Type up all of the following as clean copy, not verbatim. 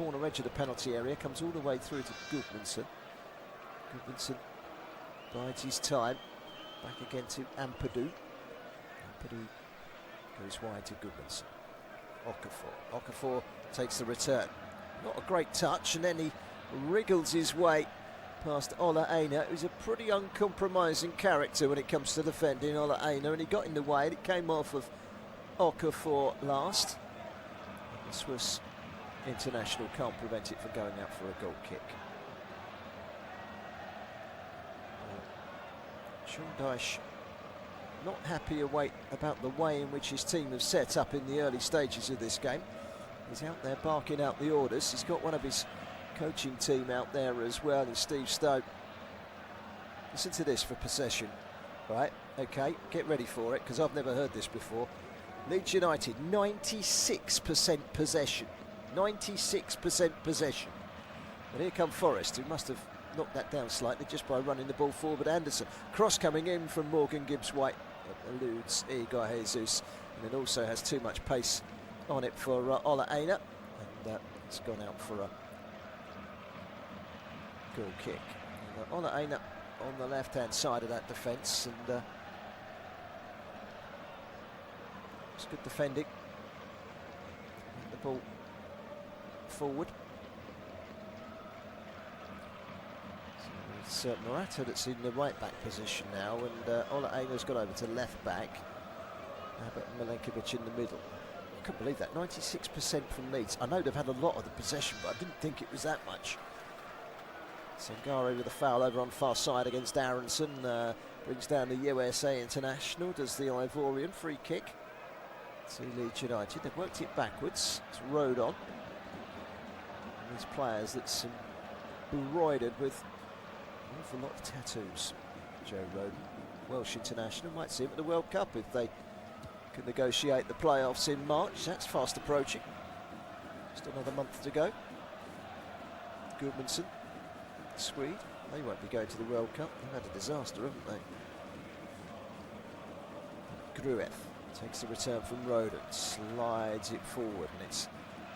corner edge of the penalty area, comes all the way through to Goodmanson. Goodmanson bides his time. Back again to Ampadu. Ampadu goes wide to Goodmanson. Okafor takes the return. Not a great touch, and then he wriggles his way past Ola Aina, who's a pretty uncompromising character when it comes to defending. Ola Aina, and he got in the way, and it came off of Okafor last. The Swiss international can't prevent it from going out for a goal kick. Sean Dyche not happy about the way in which his team have set up in the early stages of this game. He's out there barking out the orders. He's got one of his coaching team out there as well, and Steve Stowe. Listen to this for possession. Right, okay, get ready for it, because I've never heard this before. Leeds United, 96% possession. 96% possession. And here come Forest, who must have knocked that down slightly just by running the ball forward. Anderson. Cross coming in from Morgan Gibbs-White. Eludes Igor Jesus. And it also has too much pace on it for Ola Aina. And it's gone out for a goal kick. And, Ola Aina on the left-hand side of that defence. And it's good defending. The ball forward. So it's Morata that's in the right-back position now, and Ola Aina's got over to left-back. But Milenkovic in the middle. I couldn't believe that, 96% from Leeds. I know they've had a lot of the possession, but I didn't think it was that much. Sangare with a foul over on the far side against Aronson. Brings down the USA international, does the Ivorian free kick to Leeds United. They've worked it backwards. It's Rodon. And these players that's embroidered with an awful lot of tattoos. Joe Rodon, Welsh international, might see him at the World Cup if they can negotiate the playoffs in March. That's fast approaching. Just another month to go. Goodmanson, Swede, they won't be going to the World Cup. They've had a disaster, haven't they? Gruev takes the return from Rodon, slides it forward, and it's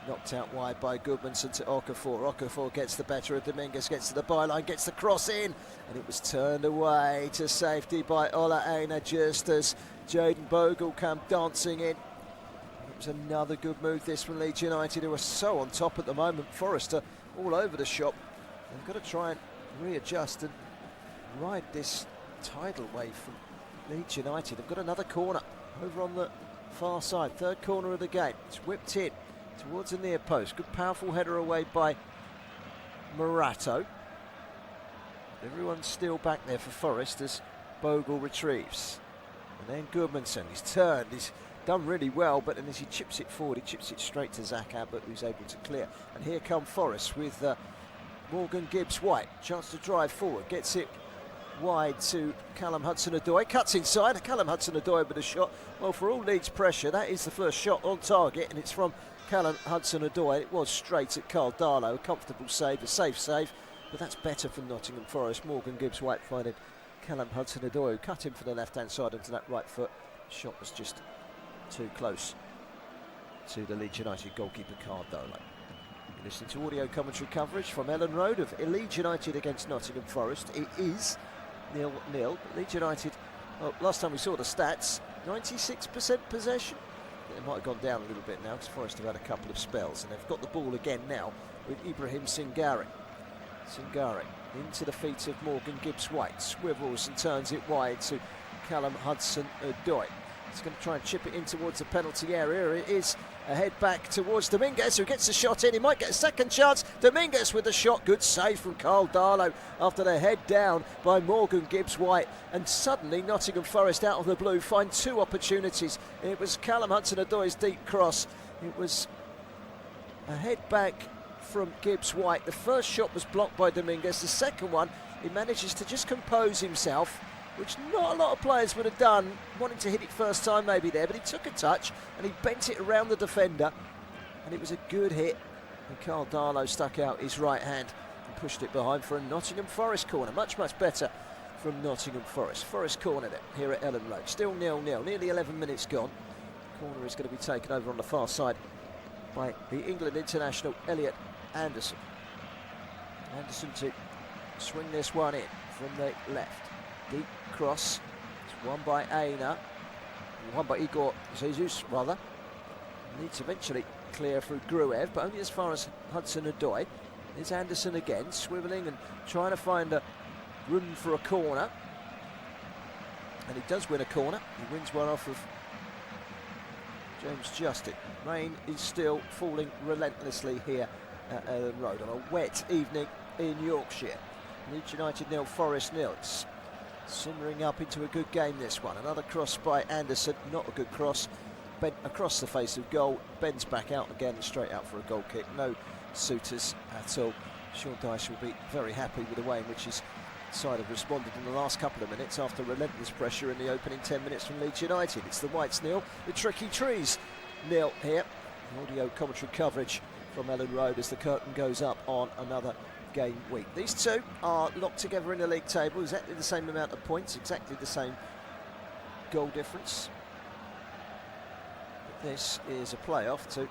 knocked out wide by Goodmanson to Okafor. Okafor gets the better of Dominguez, gets to the byline, gets the cross in, and it was turned away to safety by Ola Aina just as Jayden Bogle came dancing in. It was another good move this from Leeds United, who are so on top at the moment. Forrester all over the shop. They've got to try and readjust and ride this tidal wave from Leeds United. They've got another corner over on the far side, third corner of the game. It's whipped in towards the near post. Good powerful header away by Morato. Everyone's still back there for Forest as Bogle retrieves. And then Goodmanson, he's turned, he's done really well, but then as he chips it forward, he chips it straight to Zach Abbott, who's able to clear. And here come Forest with Morgan Gibbs-White. Chance to drive forward, gets it wide to Callum Hudson-Odoi, cuts inside. Callum Hudson-Odoi with a shot. Well, for all Leeds pressure, that is the first shot on target, and it's from Callum Hudson-Odoi. It was straight at Carl Darlow. A comfortable save, a safe save, but that's better from Nottingham Forest. Morgan Gibbs-White finding Callum Hudson-Odoi, who cut him for the left-hand side into that right foot. Shot was just too close to the Leeds United goalkeeper Carl Darlow. Listening to audio commentary coverage from Ellen Road of Leeds United against Nottingham Forest. It is 0-0. Leeds United, well, last time we saw the stats, 96% possession. It might have gone down a little bit now because Forest have had a couple of spells, and they've got the ball again now with Ibrahim Singare. Singare into the feet of Morgan Gibbs-White, swivels and turns it wide to Callum Hudson-Odoi. He's going to try and chip it in towards the penalty area. It is a head back towards Dominguez, who gets the shot in. He might get a second chance. Dominguez with the shot. Good save from Carl Darlow after the head down by Morgan Gibbs-White. And suddenly Nottingham Forest, out of the blue, find two opportunities. It was Callum Hudson-Odoi's deep cross. It was a head back from Gibbs-White. The first shot was blocked by Dominguez. The second one, he manages to just compose himself, which not a lot of players would have done, wanting to hit it first time maybe there, but he took a touch and he bent it around the defender, and it was a good hit, and Carl Darlow stuck out his right hand and pushed it behind for a Nottingham Forest corner. Much better from Nottingham Forest. Forest cornered it here at Ellen Road. Still 0-0, nearly 11 minutes gone. Corner is going to be taken over on the far side by the England international Elliot Anderson. Anderson to swing this one in from the left. Deep cross. It's won by Aina. Won by Igor Jesus, rather. Needs to eventually clear through Gruev, but only as far as Hudson-Odoi. There's Anderson again, swivelling and trying to find a room for a corner. And he does win a corner. He wins one off of James Justin. Rain is still falling relentlessly here at Ellen Road on a wet evening in Yorkshire. Leeds United 0, Forest 0. It's simmering up into a good game, this one. Another cross by Anderson, not a good cross. Bent across the face of goal, bends back out again and straight out for a goal kick. No suitors at all. Sean Dyche will be very happy with the way in which his side have responded in the last couple of minutes after relentless pressure in the opening 10 minutes from Leeds United. It's the Whites 0, the Tricky Trees 0 here. Audio commentary coverage from Ellen Road as the curtain goes up on another game week. These two are locked together in the league table, exactly the same amount of points, exactly the same goal difference. But this is a playoff to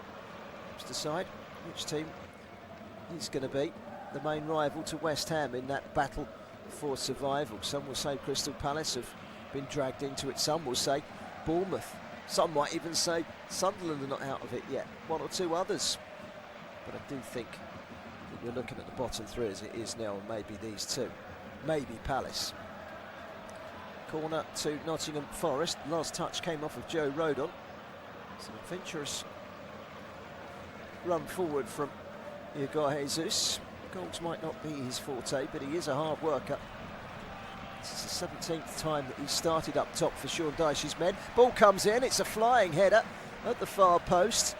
decide which team is going to be the main rival to West Ham in that battle for survival. Some will say Crystal Palace have been dragged into it, some will say Bournemouth, some might even say Sunderland are not out of it yet, one or two others. But I do think that we're looking at the bottom three as it is now, and maybe these two, maybe Palace. Corner to Nottingham Forest, last touch came off of Joe Rodon. It's an adventurous run forward from Igor Jesus. Goals might not be his forte, but he is a hard worker. This is the 17th time that he started up top for Sean Dyche's men. Ball comes in, it's a flying header at the far post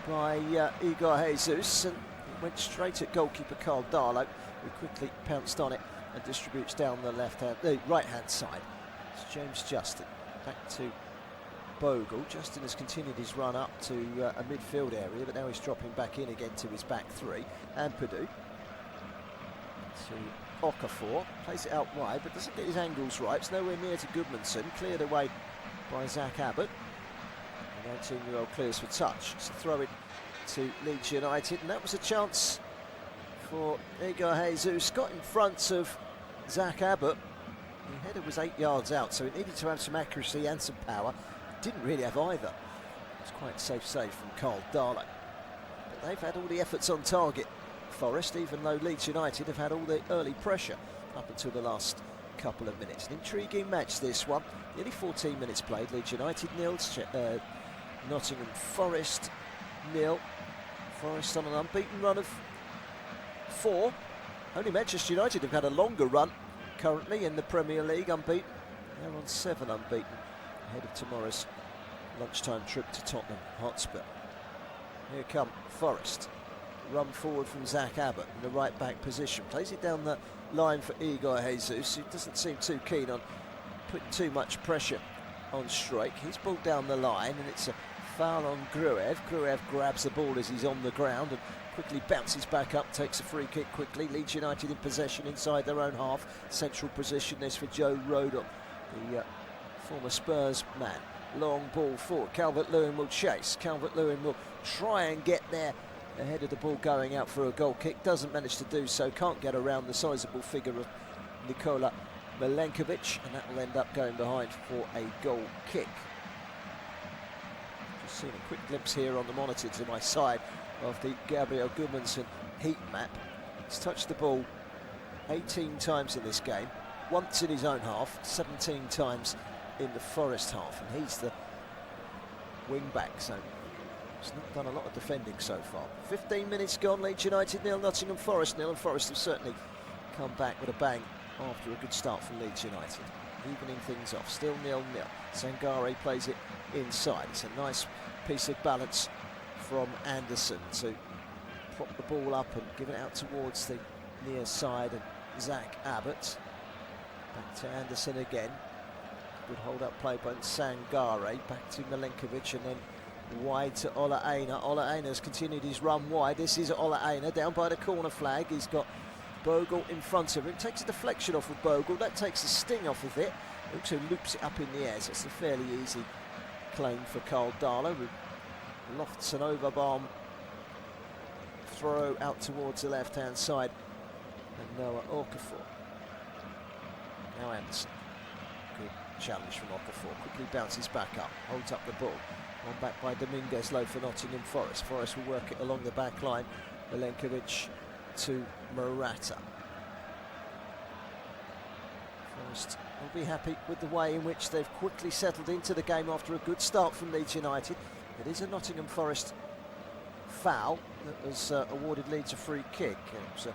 by Igor Jesus, and it went straight at goalkeeper Carl Darlow, who quickly pounced on it and distributes down the right-hand side. It's James Justin back to Bogle. Justin has continued his run up to a midfield area, but now he's dropping back in again to his back three. And Perdue to Okafor, plays it out wide, but doesn't get his angles right. It's nowhere near to Goodmanson, cleared away by Zach Abbott. The 19-year-old clears for touch. It's a throw in to Leeds United, and that was a chance for Igor Jesus. Got in front of Zach Abbott. The header was 8 yards out, so it needed to have some accuracy and some power. Didn't really have either. It was quite a safe save from Carl Darlow. But they've had all the efforts on target, Forest, even though Leeds United have had all the early pressure up until the last couple of minutes. An intriguing match, this one. Nearly 14 minutes played. Leeds United 0, Nottingham Forest 0. Forest on an unbeaten run of 4. Only Manchester United have had a longer run currently in the Premier League, unbeaten. They're on 7 unbeaten ahead of tomorrow's lunchtime trip to Tottenham Hotspur. Here come Forest. Run forward from Zach Abbott in the right back position. Plays it down the line for Igor Jesus, who doesn't seem too keen on putting too much pressure on Strake. He's pulled down the line, and it's a foul on Gruev. Gruev grabs the ball as he's on the ground and quickly bounces back up, takes a free kick quickly. Leeds United in possession inside their own half. Central position this for Joe Rodon, the former Spurs man. Long ball forward. Calvert-Lewin will chase. Calvert-Lewin will try and get there ahead of the ball going out for a goal kick. Doesn't manage to do so. Can't get around the sizable figure of Nikola Milenkovic, and that will end up going behind for a goal kick. Just seen a quick glimpse here on the monitor to my side of the Gabriel Goodmanson heat map. He's touched the ball 18 times in this game, once in his own half, 17 times in the Forest half, and he's the wing back, so he's not done a lot of defending so far. 15 minutes gone, Leeds United 0, Nottingham Forest 0, and Forest have certainly come back with a bang after a good start from Leeds United. Evening things off, still 0-0. Sangare plays it inside. It's a nice piece of balance from Anderson to prop the ball up and give it out towards the near side, and Zach Abbott. Back to Anderson again. Good hold-up play by Sangare. Back to Milenkovic, and then wide to Ola Aina. Ola Aina's continued his run wide. This is Ola Aina down by the corner flag. He's got Bogle in front of him. Takes a deflection off of Bogle. That takes the sting off of it. Also loops it up in the air. So it's a fairly easy claim for Carl Darlow, who lofts an overbarm throw out towards the left-hand side. And Noah Okafor. Now Anderson. Good challenge from Okafor. Quickly bounces back up, holds up the ball. One back by Dominguez, low for Nottingham Forest. Forest will work it along the back line. Milenkovic to Morata. Forest will be happy with the way in which they've quickly settled into the game after a good start from Leeds United. It is a Nottingham Forest foul that was awarded Leeds a free kick. It was a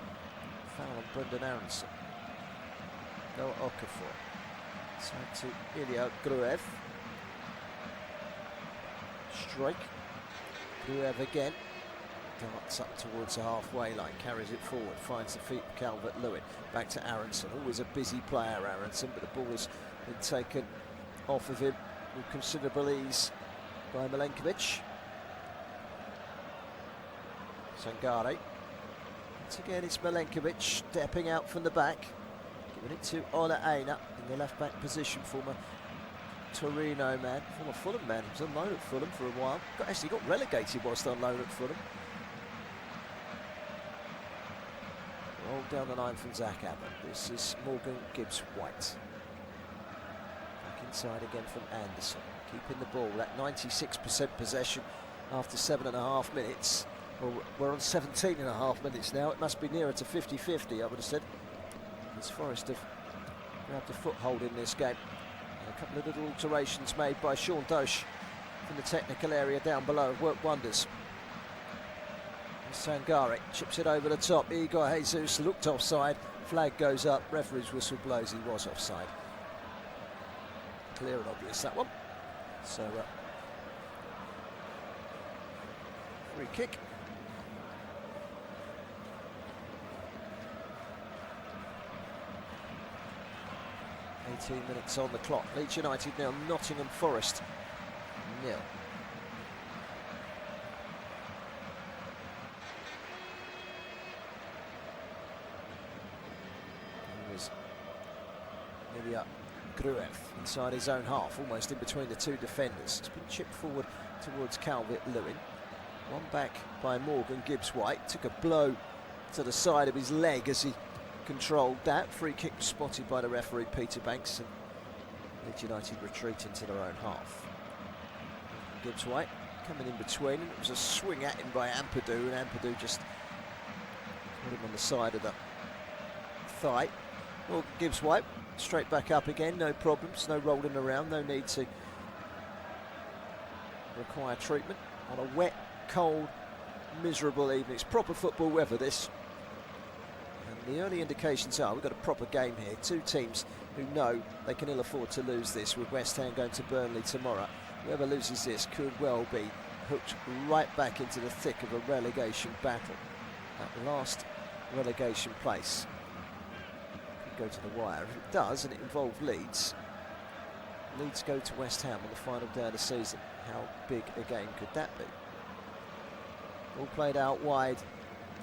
foul on Brendan Aronson. Noah Okafor. So to Ilya Gruev. Strike. Gruev again. Darts up towards the halfway line, carries it forward, finds the feet of Calvert-Lewin. Back to Aronson. Always a busy player, Aronson, but the ball has been taken off of him with considerable ease by Milenkovic. Sangare. Once again, it's Milenkovic stepping out from the back, giving it to Ola Aina in the left-back position, former Torino man, former Fulham man. He was on loan at Fulham for a while. Actually got relegated whilst on loan at Fulham. Rolled down the line from Zach Abbott. This is Morgan Gibbs-White. Back inside again from Anderson. Keeping the ball at 96% possession after 7.5 minutes. Well, we're on 17.5 minutes now. It must be nearer to 50-50, I would have said. As Forest have grabbed a foothold in this game. And a couple of little alterations made by Sean Dosh from the technical area down below have worked wonders. Sangare chips it over the top. Igor Jesus looked offside. Flag goes up. Referee's whistle blows. He was offside. Clear and obvious, that one. So, free kick. .18 on the clock. Leeds United nil, Nottingham Forest nil. Ilya Gruev inside his own half, almost in between the two defenders. It's been chipped forward towards Calvert-Lewin. One back by Morgan Gibbs-White. Took a blow to the side of his leg as he controlled that. Free kick spotted by the referee Peter Banks, and Leeds United retreat into their own half. Gibbs-White coming in between, and it was a swing at him by Ampadu, and Ampadu just put him on the side of the thigh. Well, Gibbs-White straight back up again, no problems, no rolling around, no need to require treatment on a wet, cold, miserable evening. It's proper football weather, this. And the early indications are we've got a proper game here. Two teams who know they can ill afford to lose this, with West Ham going to Burnley tomorrow. Whoever loses this could well be hooked right back into the thick of a relegation battle. That last relegation place go to the wire. If it does, and it involves Leeds go to West Ham on the final day of the season. How big a game could that be? All played out wide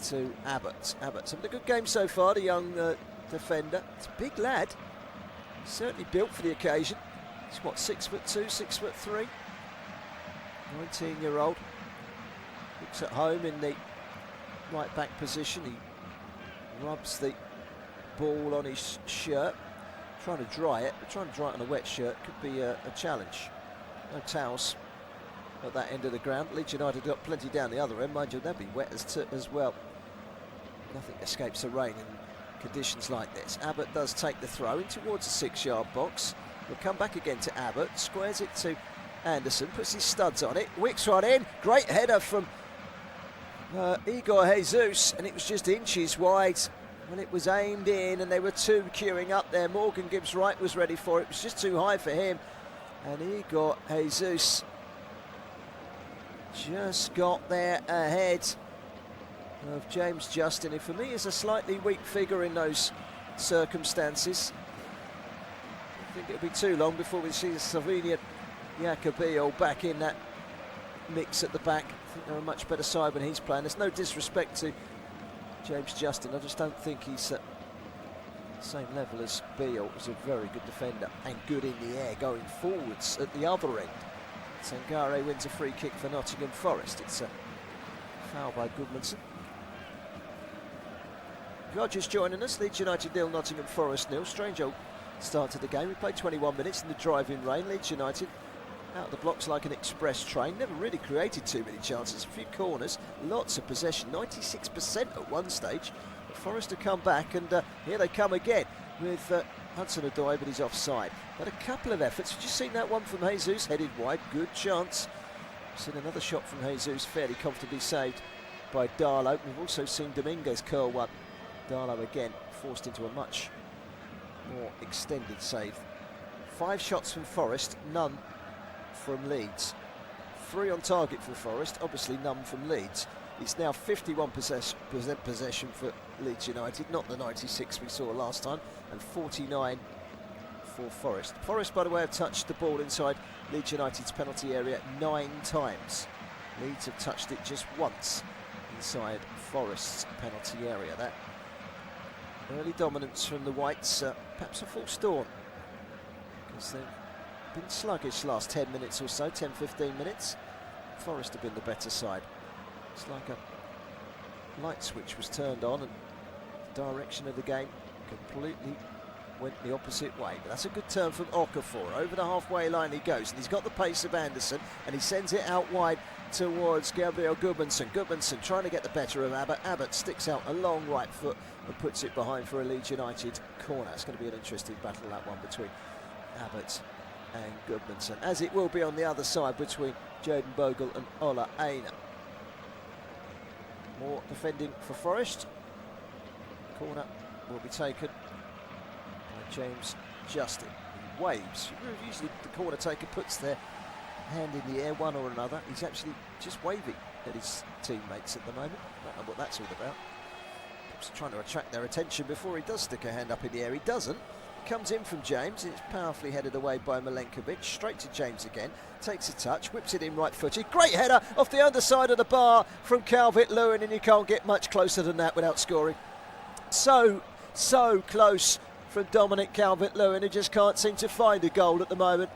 to Abbott. Abbott's having a good game so far, the young defender. It's a big lad, certainly built for the occasion. He's what, 6'2", 6'3", 19-year-old. Looks at home in the right back position. He rubs the ball on his shirt, trying to dry it, but trying to dry it on a wet shirt could be a challenge. No towels at that end of the ground. Leeds United got plenty down the other end, mind you, they'd be wet as well. Nothing escapes the rain in conditions like this. Abbott does take the throw in towards the 6-yard box. We'll come back again to Abbott, squares it to Anderson, puts his studs on it, wicks one in, great header from Igor Jesus, and it was just inches wide when it was aimed in, and they were two queuing up there. Morgan Gibbs-White was ready for it. It was just too high for him, and Igor Jesus just got there ahead of James Justin, who for me is a slightly weak figure in those circumstances. I think it'll be too long before we see Slovenian Jacobiel back in that mix at the back. I think they're a much better side when he's playing. There's no disrespect to James Justin, I just don't think he's at the same level as Beale. Was a very good defender and good in the air going forwards at the other end. Sangare wins a free kick for Nottingham Forest. It's a foul by Goodmanson. If you're just joining us, Leeds United 0, Nottingham Forest 0. Strange old start to the game. We played 21 minutes in the driving rain. Leeds United out of the blocks like an express train. Never really created too many chances. A few corners, lots of possession, 96% at one stage. But Forest have come back, and here they come again with Hudson-Odoi, but he's offside. But a couple of efforts. We've just seen that one from Jesus, headed wide. Good chance. We've seen another shot from Jesus, fairly comfortably saved by Darlow. We've also seen Dominguez curl one. Darlow again forced into a much more extended save. 5 shots from Forest, none from Leeds. 3 on target for Forest, obviously none from Leeds. It's now 51% possession for Leeds United, not the 96 we saw last time, and 49 for Forest. Forest, by the way, have touched the ball inside Leeds United's penalty area 9 times. Leeds have touched it just once inside Forest's penalty area. That early dominance from the Whites, perhaps a false dawn, because they've been sluggish last 10 minutes or so, 10-15 minutes. Forest have been the better side. It's like a light switch was turned on and the direction of the game completely went the opposite way. But that's a good turn from Okafor. Over the halfway line he goes, and he's got the pace of Anderson, and he sends it out wide towards Gabriel Gudmundsson. Gudmundsson trying to get the better of Abbott. Abbott sticks out a long right foot and puts it behind for a Leeds United corner. It's going to be an interesting battle, that one, between Abbott and Gudmundsson, as it will be on the other side between Jayden Bogle and Ola Aina. More defending for Forest. Corner will be taken by James Justin. He waves. Usually the corner taker puts their hand in the air, one or another. He's actually just waving at his teammates at the moment. I don't know what that's all about. Perhaps trying to attract their attention before he does stick a hand up in the air. He doesn't. Comes in from James, and it's powerfully headed away by Milenkovic. Straight to James again, takes a touch, whips it in right-footed. Great header off the underside of the bar from Calvert-Lewin, and you can't get much closer than that without scoring. So close from Dominic Calvert-Lewin, who just can't seem to find a goal at the moment.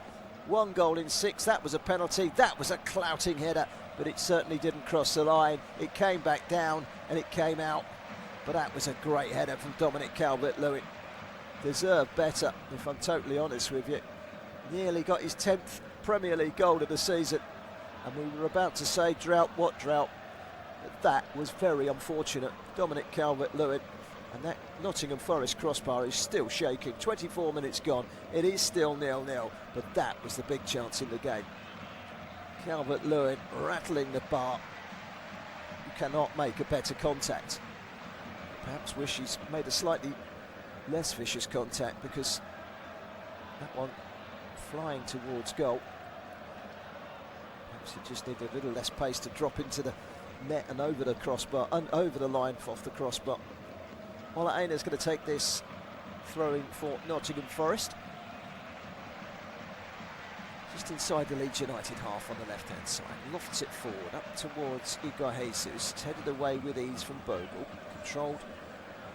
1 goal in 6, that was a penalty, that was a clouting header, but it certainly didn't cross the line. It came back down and it came out, but that was a great header from Dominic Calvert-Lewin. Deserved better, if I'm totally honest with you. Nearly got his 10th Premier League goal of the season, and we were about to say drought, what drought? But that was very unfortunate. Dominic Calvert-Lewin, and that Nottingham Forest crossbar is still shaking. 24 minutes gone, it is still 0-0, but that was the big chance in the game. Calvert-Lewin rattling the bar. You cannot make a better contact. Perhaps wish he's made a slightly less vicious contact, because that one flying towards goal. Perhaps he just needed a little less pace to drop into the net and over the crossbar and over the line off the crossbar. Ola Aina's going to take this throwing for Nottingham Forest. Just inside the Leeds United half on the left-hand side. Lofts it forward up towards Igor Jesus. It's headed away with ease from Bogle. Controlled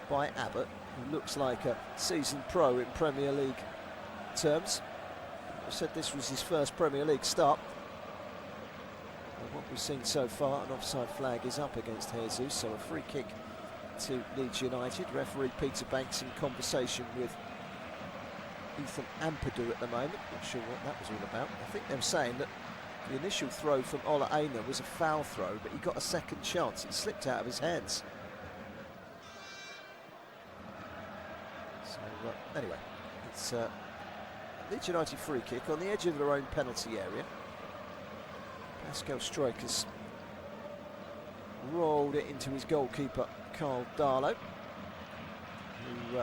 by Abbott, who looks like a seasoned pro in Premier League terms. I said this was his first Premier League start. And what we've seen so far, an offside flag is up against Jesus, so a free kick to Leeds United. Referee Peter Banks in conversation with Ethan Ampadu at the moment. Not sure what that was all about. I think they're saying that the initial throw from Ola Aina was a foul throw, but he got a second chance. It slipped out of his hands. Anyway, it's Leeds United free kick on the edge of their own penalty area. Pascal Strikers rolled it into his goalkeeper, Carl Darlow, who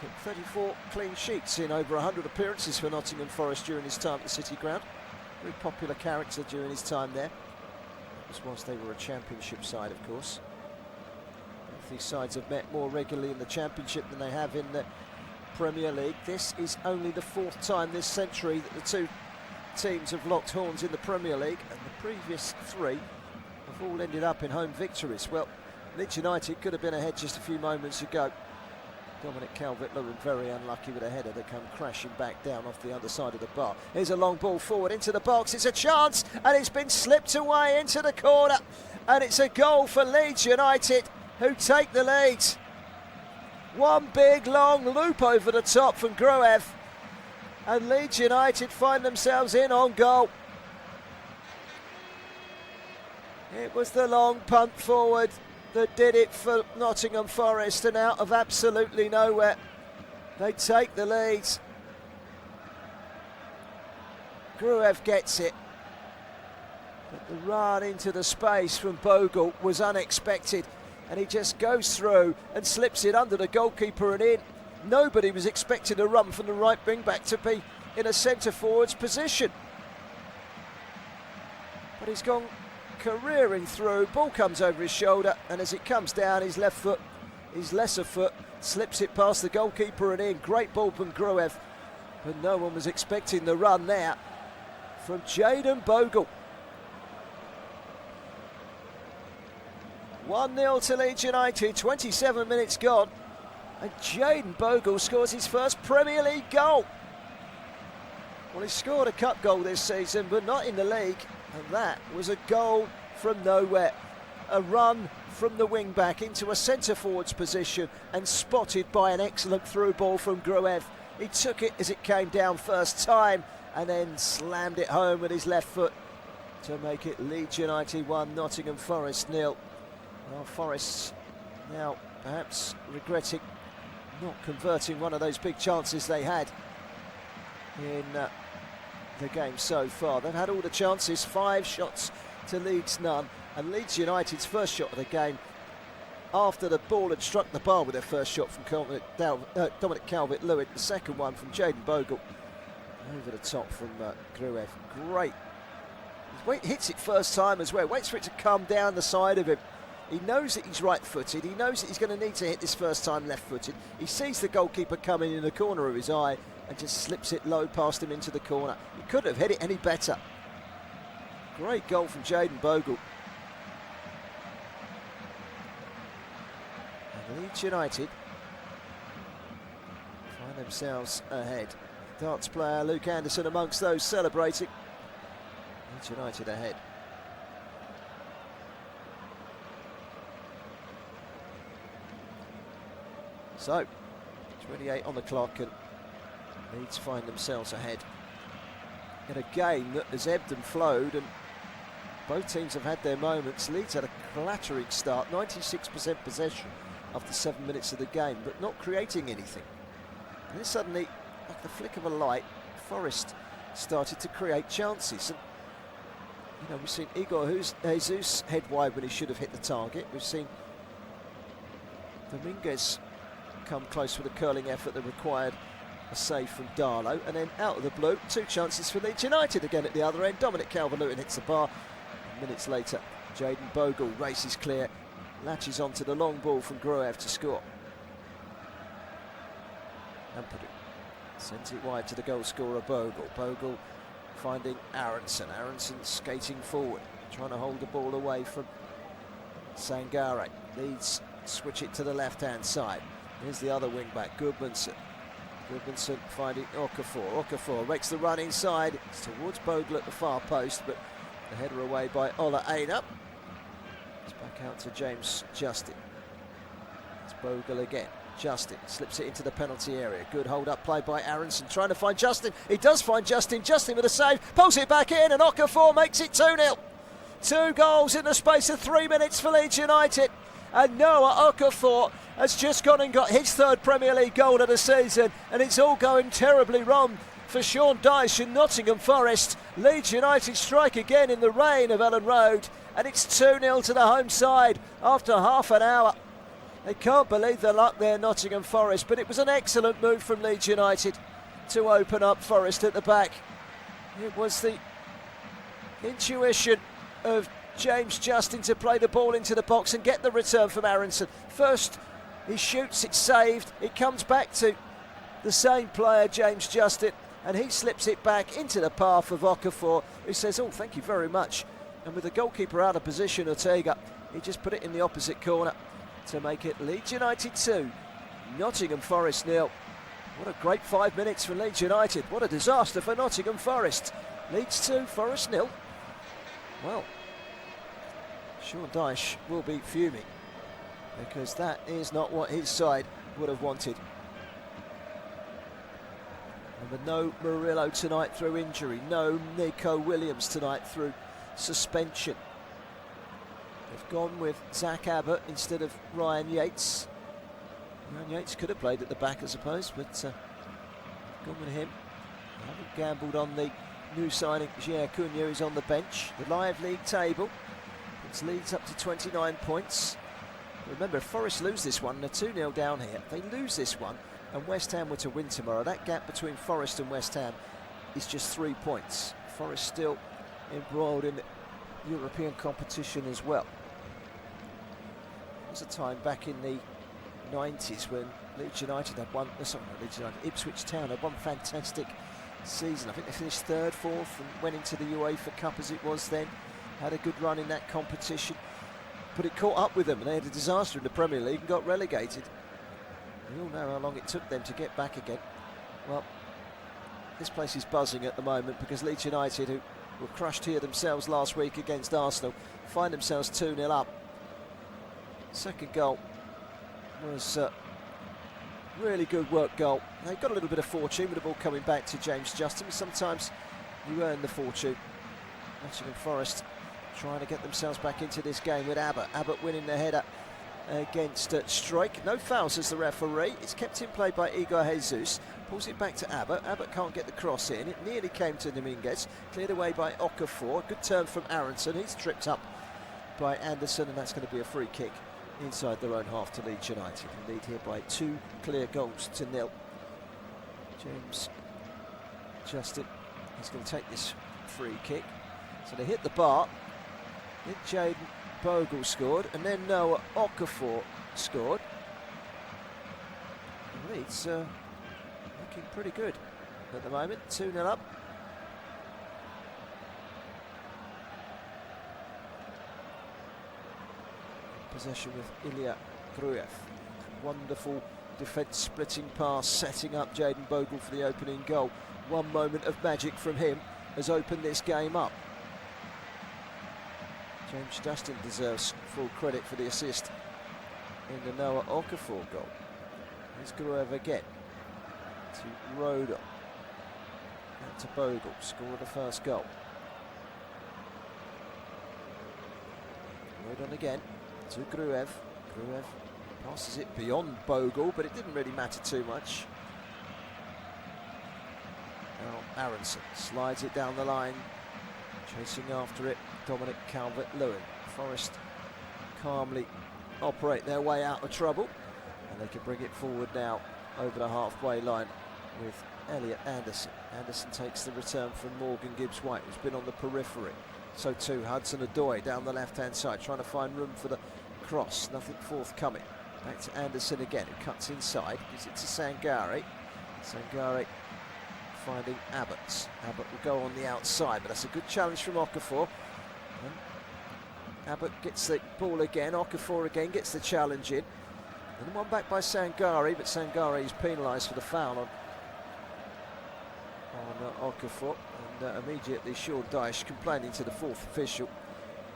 kept 34 clean sheets in over 100 appearances for Nottingham Forest during his time at the City Ground. Very popular character during his time there. That was whilst they were a Championship side, of course. These sides have met more regularly in the Championship than they have in the Premier League. This is only the 4th time this century that the two teams have locked horns in the Premier League, and the previous 3 have all ended up in home victories. Well, Leeds United could have been ahead just a few moments ago. Dominic Calvert-Lewin very unlucky with a header that come crashing back down off the other side of the bar. Here's a long ball forward into the box. It's a chance, and it's been slipped away into the corner, and it's a goal for Leeds United. who take the lead. One big long loop over the top from Gruev, and Leeds United find themselves in on goal. It was the long punt forward that did it for Nottingham Forest, and out of absolutely nowhere they take the lead. Gruev gets it, but the run into the space from Bogle was unexpected, and he just goes through and slips it under the goalkeeper and in. Nobody was expecting a run from the right wing back to be in a centre forward's position, but he's gone careering through. Ball comes over his shoulder, and as it comes down, his left foot, his lesser foot, slips it past the goalkeeper and in. Great ball from Gruev, but no one was expecting the run there from Jayden Bogle. 1-0 to Leeds United, 27 minutes gone, and Jayden Bogle scores his first Premier League goal. Well, he scored a cup goal this season, but not in the league, and that was a goal from nowhere. A run from the wing back into a centre forward's position and spotted by an excellent through ball from Gruev. He took it as it came down first time and then slammed it home with his left foot to make it Leeds United 1, Nottingham Forest 0. Well, Forest now perhaps regretting not converting one of those big chances they had in the game so far. They've had all the chances, 5 shots to Leeds none, and Leeds United's first shot of the game, after the ball had struck the bar with their first shot from Dominic Calvert-Lewin, the second one from Jayden Bogle over the top from Gruev. Great. He hits it first time as well, waits for it to come down the side of him. He knows that he's right-footed, he knows that he's going to need to hit this first time left-footed. He sees the goalkeeper coming in the corner of his eye and just slips it low past him into the corner. He couldn't have hit it any better. Great goal from Jayden Bogle. And Leeds United find themselves ahead. Darts player Luke Anderson amongst those celebrating. Leeds United ahead. So, 28 on the clock, and Leeds find themselves ahead in a game that has ebbed and flowed, and both teams have had their moments. Leeds had a clattering start, 96% possession after 7 minutes of the game, but not creating anything. And then suddenly, like the flick of a light, Forest started to create chances. And, you know, we've seen Igor Jesus head wide when he should have hit the target. We've seen Dominguez come close with a curling effort that required a save from Darlow, and then out of the blue, 2 chances for Leeds United again at the other end. Dominic Calvert-Lewin hits the bar, and minutes later Jayden Bogle races clear, latches onto the long ball from Gruev to score. And put it, sends it wide to the goal scorer Bogle. Bogle finding Aronson. Aronson skating forward, trying to hold the ball away from Sangare. Leeds switch it to the left-hand side. Here's the other wing-back, Goodmanson. Goodmanson finding Okafor. Okafor makes the run inside. It's towards Bogle at the far post, but the header away by Ola Aina. It's back out to James Justin. It's Bogle again. Justin slips it into the penalty area. Good hold-up play by Aronson, trying to find Justin. He does find Justin. Justin with a save, pulls it back in, and Okafor makes it 2-0. 2 goals in the space of 3 minutes for Leeds United. And Noah Okafor has just gone and got his 3rd Premier League goal of the season, and it's all going terribly wrong for Sean Dyche and Nottingham Forest. Leeds United strike again in the rain of Ellen Road, and it's 2-0 to the home side after half an hour. They can't believe the luck there, Nottingham Forest, but it was an excellent move from Leeds United to open up Forest at the back. It was the intuition of James Justin to play the ball into the box and get the return from Aronson. First he shoots, it's saved, it comes back to the same player, James Justin, and he slips it back into the path of Okafor, who says, oh, thank you very much. And with the goalkeeper out of position, Ortega, he just put it in the opposite corner to make it Leeds United 2, Nottingham Forest 0. What a great 5 minutes for Leeds United. What a disaster for Nottingham Forest. Leeds 2, Forest 0. Well, Sean Dyche will be fuming. because that is not what his side would have wanted. And with no Murillo tonight through injury, no Nico Williams tonight through suspension. They've gone with Zach Abbott instead of Ryan Yates. Ryan Yates could have played at the back, I suppose, but gone with him. They haven't gambled on the new signing, Jair Cunha, who's on the bench. The live league table puts Leeds up to 29 points. Remember, if Forest lose this one, they're 2-0 down here. If they lose this one and West Ham were to win tomorrow, that gap between Forest and West Ham is just 3 points. Forest still embroiled in European competition as well. There was a time back in the 90s when Leeds United had one, sorry, not Leeds United, Ipswich Town had one fantastic season. I think they finished 3rd, 4th and went into the UEFA Cup as it was then. Had a good run in that competition, but it caught up with them and they had a disaster in the Premier League and got relegated. We all know how long it took them to get back again. Well, this place is buzzing at the moment because Leeds United, who were crushed here themselves last week against Arsenal, find themselves 2-0 up. Second goal was really good work goal. They got a little bit of fortune with the ball coming back to James Justin. Sometimes you earn the fortune. Nottingham Forest trying to get themselves back into this game with Abbott. Abbott winning the header against Strike. No foul, says the referee. It's kept in play by Igor Jesus. Pulls it back to Abbott. Abbott can't get the cross in. It nearly came to Dominguez. Cleared away by Okafor. Good turn from Aronson. He's tripped up by Anderson, and that's going to be a free kick inside their own half to Leeds United. They lead here by 2 clear goals to 0. James Justin is going to take this free kick. So they hit the bar. Then Jaden Bogle scored, and then Noah Okafor scored. And Leeds looking pretty good at the moment. 2-0 up. Possession with Ilya Gruev. Wonderful defence splitting pass, setting up Jaden Bogle for the opening goal. One moment of magic from him has opened this game up. James Justin deserves full credit for the assist in the Noah Okafor goal. Here's Gruev again to Rodon. Out to Bogle, scored the first goal. Rodon again to Gruev. Gruev passes it beyond Bogle, but it didn't really matter too much. Now Aronson slides it down the line, chasing after it Dominic Calvert-Lewin. Forest calmly operate their way out of trouble, and they can bring it forward now over the halfway line with Elliot Anderson. Anderson takes the return from Morgan Gibbs-White, who's been on the periphery. So too Hudson-Odoi down the left-hand side, trying to find room for the cross. Nothing forthcoming. Back to Anderson again, who cuts inside, gives it to Sangare. Sangare finding Abbott. Abbott will go on the outside, but that's a good challenge from Okafor. And Abbott gets the ball again. Okafor again gets the challenge in. And one back by Sangare, but Sangare is penalised for the foul on Okafor. And immediately Sean Dyche complaining to the 4th official,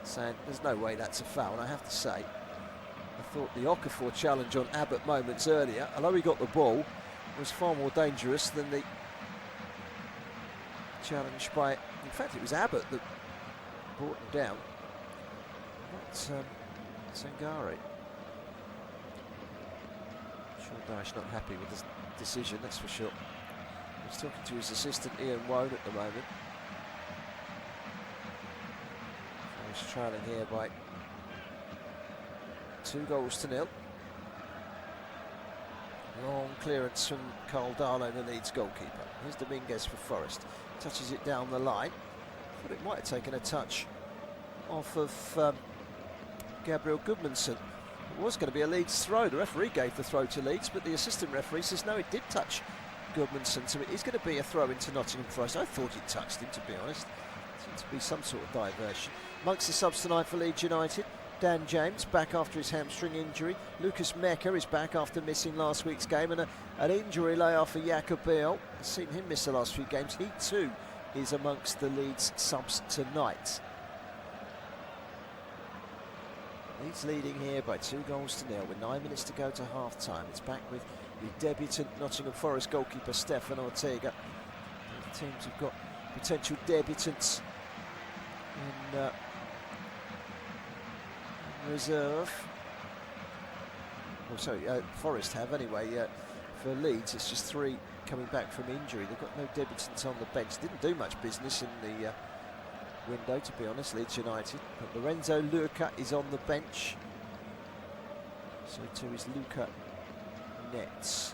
saying there's no way that's a foul. And I have to say, I thought the Okafor challenge on Abbott moments earlier, although he got the ball, was far more dangerous than the challenge by, in fact it was Abbott that brought him down, not Sangare. Sean Dyche not happy with this decision, that's for sure. He's talking to his assistant Ian Wone at the moment. He's trailing here by 2-0. Long clearance from Carl Darlow, the Leeds goalkeeper. Here's Dominguez for Forest. Touches it down the line. Thought it might have taken a touch off of Gabriel Goodmanson. It was going to be a Leeds throw. The referee gave the throw to Leeds, but the assistant referee says no, it did touch Goodmanson, so it is going to be a throw into Nottingham Forest. I thought it touched him, to be honest. Seemed to be some sort of diversion. Amongst the subs tonight for Leeds United, Dan James back after his hamstring injury. Lucas Mecca is back after missing last week's game, and an injury layoff for Jakob Biel. I've seen him miss the last few games. He too is amongst the Leeds subs tonight. Leeds leading here by 2-0 with 9 minutes to go to half-time. It's back with the debutant Nottingham Forest goalkeeper Stefan Ortega. Both teams have got potential debutants in reserve. Well, sorry, Forest have anyway. For Leeds, it's just 3 coming back from injury. They've got no debutants on the bench. Didn't do much business in the window, to be honest, Leeds United. But Lorenzo Luca is on the bench. So too is Luca Nets.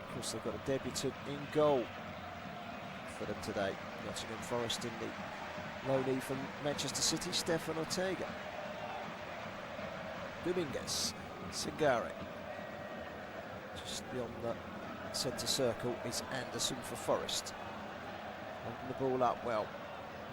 Of course, they've got a debutant in goal for them today. Nottingham Forest in the loanee from Manchester City, Stefan Ortega. Dominguez, Singari. Just beyond the centre circle is Anderson for Forest. Holding the ball up well.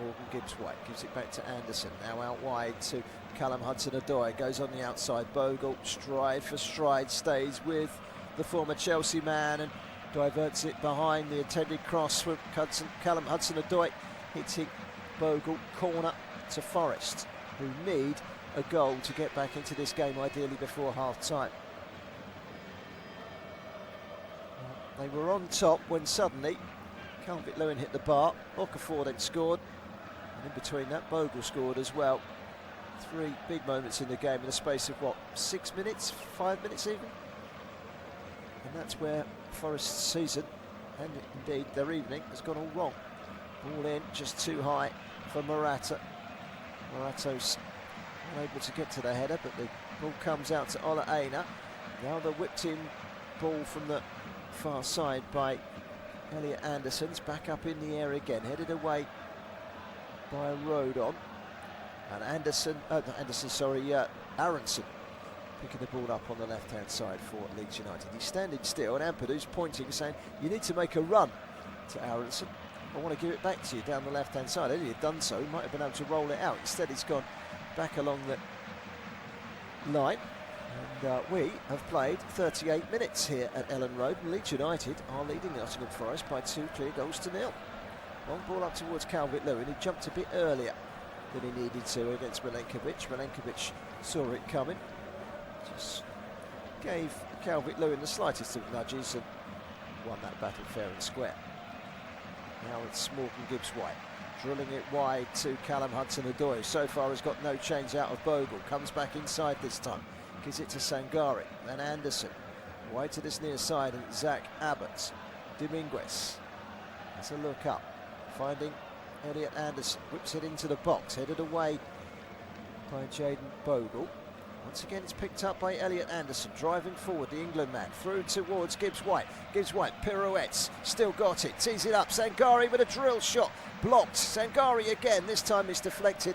Morgan Gibbs-White gives it back to Anderson. Now out wide to Callum Hudson-Odoi. Goes on the outside. Bogle, stride for stride, stays with the former Chelsea man and diverts it behind the intended cross from Callum Hudson-Odoi. Hitting Bogle, corner to Forest, who need a goal to get back into this game, ideally before half-time. They were on top when suddenly Calvert-Lewin hit the bar. Okafor then scored, and in between that Bogle scored as well. 3 big moments in the game in the space of what, 6 minutes, 5 minutes even? And that's where Forest's season, and indeed their evening, has gone all wrong. Ball in, just too high for Morata. Morato's unable to get to the header, but the ball comes out to Ola Aina. Now the whipped in ball from the far side by Elliot Anderson's back up in the air again, headed away by Rodon. And Aronson picking the ball up on the left-hand side for Leeds United. He's standing still, and Ampadu's pointing, saying, you need to make a run to Aronson. I want to give it back to you down the left-hand side. If he had done so, he might have been able to roll it out. Instead, he's gone back along the line. And we have played 38 minutes here at Ellen Road, and Leeds United are leading Nottingham Forest by 2 clear goals to nil. Long ball up towards Calvert-Lewin, who jumped a bit earlier than he needed to against Milenkovic. Milenkovic saw it coming, just gave Calvert-Lewin the slightest of nudges and won that battle fair and square. Now it's Morgan Gibbs-White, drilling it wide to Callum Hudson-Odoi. So far has got no change out of Bogle, comes back inside this time, gives it to Sangari, then Anderson, wide to this near side, and Zach Abbott. Dominguez has a look up, finding Elliot Anderson, whips it into the box, headed away by Jaden Bogle. Once again it's picked up by Elliot Anderson, driving forward, the England man, through towards Gibbs-White. Gibbs-White pirouettes, still got it, tees it up, Sangari with a drill shot, blocked. Sangari again, this time it's deflected,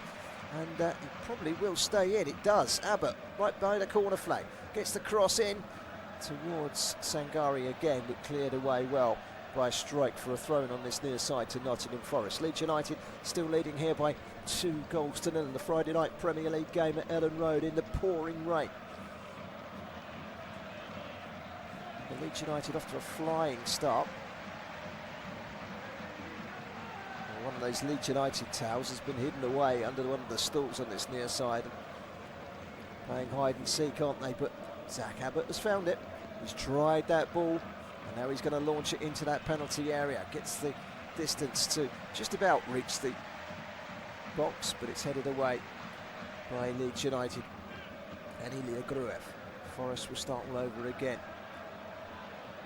and it probably will stay in. It does. Abbott right by the corner flag, gets the cross in towards Sangari again, but cleared away well by Strike for a throw-in on this near side to Nottingham Forest. Leeds United still leading here by 2 goals to nil in the Friday night Premier League game at Ellen Road in the pouring rain. The Leeds United off to a flying start. One of those Leeds United towels has been hidden away under one of the stalls on this near side. Playing hide and seek, aren't they? But Zach Abbott has found it. He's tried that ball, and now he's going to launch it into that penalty area. Gets the distance to just about reach the box, but it's headed away by Leeds United and Ilya Gruev. Forest will start all over again.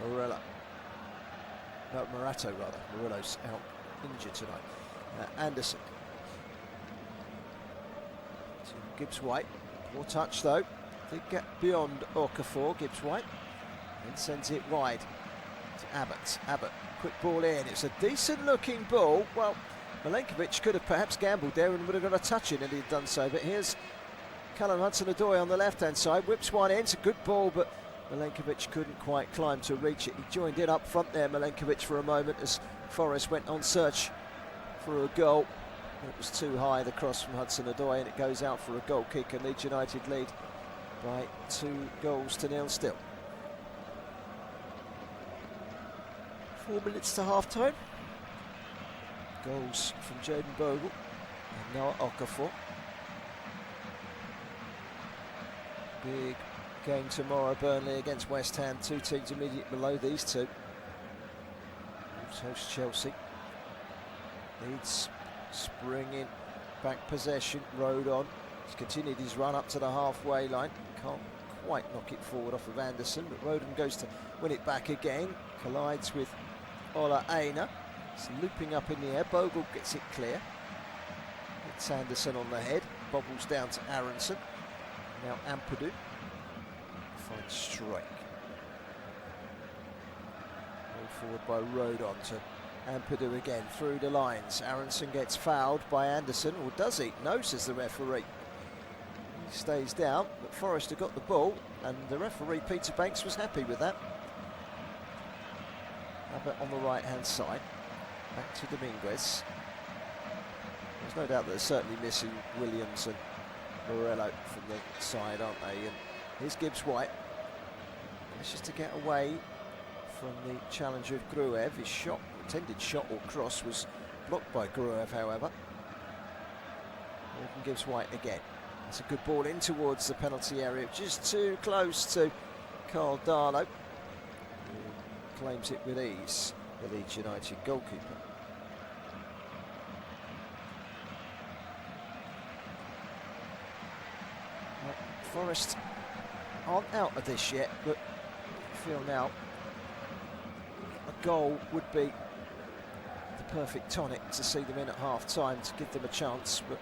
Morato rather. Morello's out injured tonight. Anderson. To Gibbs-White. Poor touch though. Did get beyond Okafor, Gibbs-White. And sends it wide to Abbott. Abbott, quick ball in. It's a decent looking ball. Well, Milenkovic could have perhaps gambled there and would have got a touch in, and he'd done so. But here's Callum Hudson-Odoi on the left-hand side. Whips one in. It's a good ball, but Milenkovic couldn't quite climb to reach it. He joined in up front there, Milenkovic, for a moment as Forest went on search for a goal. It was too high, the cross from Hudson-Odoi, and it goes out for a goal kick, and Leeds United lead by 2 goals to nil still. 4 minutes to half-time. Goals from Jaden Bogle and Noah Okafor. Big game tomorrow, Burnley against West Ham, two teams immediately below these two. Wolves host Chelsea. Leeds springing back possession, Road on. He's continued his run up to the halfway line. Can't quite knock it forward off of Anderson, but Roden goes to win it back again. Collides with Ola Aina. It's looping up in the air. Bogle gets it clear. It's Anderson on the head. Bobbles down to Aronson. Now Ampadu finds Strike. Rolled forward by Rodon to Ampadu again through the lines. Aronson gets fouled by Anderson, or does he? No, says the referee. He stays down, but Forrester got the ball, and the referee, Peter Banks, was happy with that. Abbott on the right-hand side. Back to Dominguez. There's no doubt that they're certainly missing Williams and Morello from the side, aren't they? And here's Gibbs-White. It's just to get away from the challenger of Gruev. His shot, intended shot or cross, was blocked by Gruev, however. Morgan Gibbs-White again. It's a good ball in towards the penalty area, just too close to Carl Darlow, who claims it with ease, the Leeds United goalkeeper. Forest aren't out of this yet, but I feel now a goal would be the perfect tonic to see them in at half-time, to give them a chance, but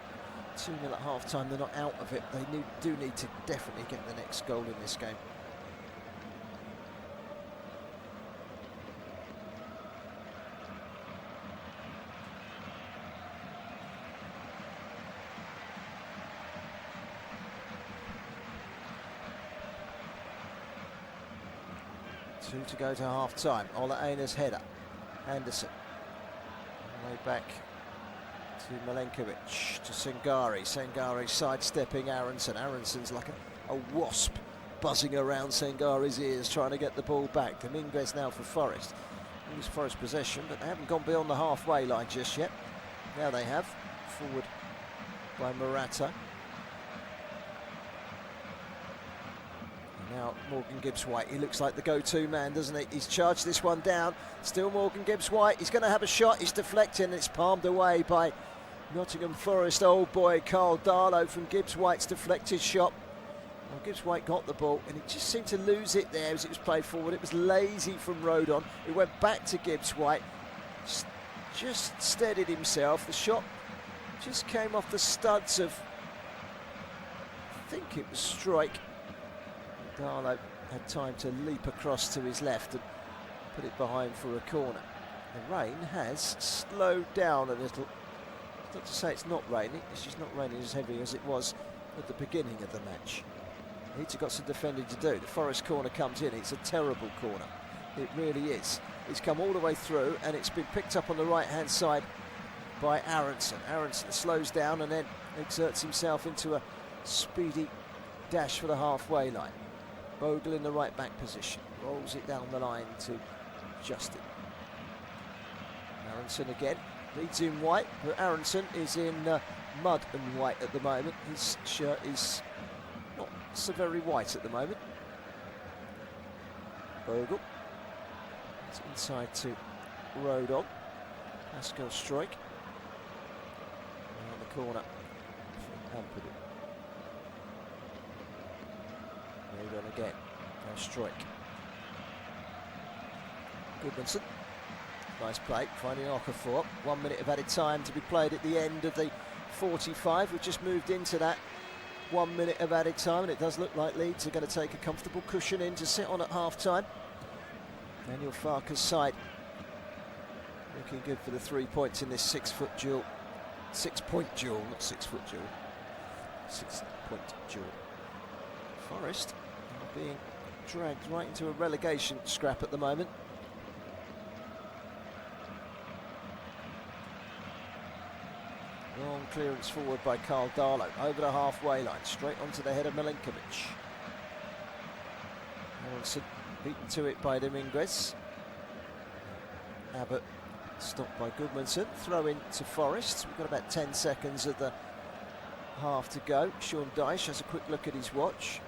2-0 at half-time, they're not out of it. They do need to definitely get the next goal in this game. Two to go to half-time. Ola Aina's header. Anderson. Way back to Milenkovic, to Sangari. Sangari sidestepping Aronson. Aronson's like a wasp buzzing around Sangari's ears, trying to get the ball back. Dominguez now for Forest. It was Forest possession, but they haven't gone beyond the halfway line just yet. Now they have. Forward by Morata. Now Morgan Gibbs-White, he looks like the go-to man, doesn't he? He's charged this one down. Still Morgan Gibbs-White, he's going to have a shot. He's deflecting, and it's palmed away by Nottingham Forest old boy Carl Darlow from Gibbs-White's deflected shot. Well, Gibbs-White got the ball, and he just seemed to lose it there as it was played forward. It was lazy from Rodon. It went back to Gibbs-White. Just steadied himself. The shot just came off the studs of, I think it was Strike. Darlow had time to leap across to his left and put it behind for a corner. The rain has slowed down a little. It's not to say it's not raining, it's just not raining as heavy as it was at the beginning of the match. Leeds have got some defending to do. The Forest corner comes in, it's a terrible corner. It really is. It's come all the way through, and it's been picked up on the right-hand side by Aronson. Aronson slows down and then exerts himself into a speedy dash for the halfway line. Bogle in the right back position, rolls it down the line to Justin. Aronson again, leads in white, but Aronson is in mud and white at the moment. His shirt is not so very white at the moment. Bogle, it's inside to Rodon. Pascal Strike. Around the corner from Ampadu. Rodon again. Now Strike. Goodmanson. Nice play, finding Okafor. 1 minute of added time to be played at the end of the 45. We've just moved into that 1 minute of added time, and it does look like Leeds are going to take a comfortable cushion in to sit on at half-time. Daniel Farke's side looking good for the 3 points in this 6-foot duel. 6-point duel, not 6-foot duel. 6-point duel. Forest are being dragged right into a relegation scrap at the moment. Long clearance forward by Carl Darlow, over the halfway line, straight onto the head of Milenkovic. Aronson beaten to it by Dominguez. Abbott stopped by Goodmanson, throw in to Forest. We've got about 10 seconds of the half to go. Sean Dyche has a quick look at his watch.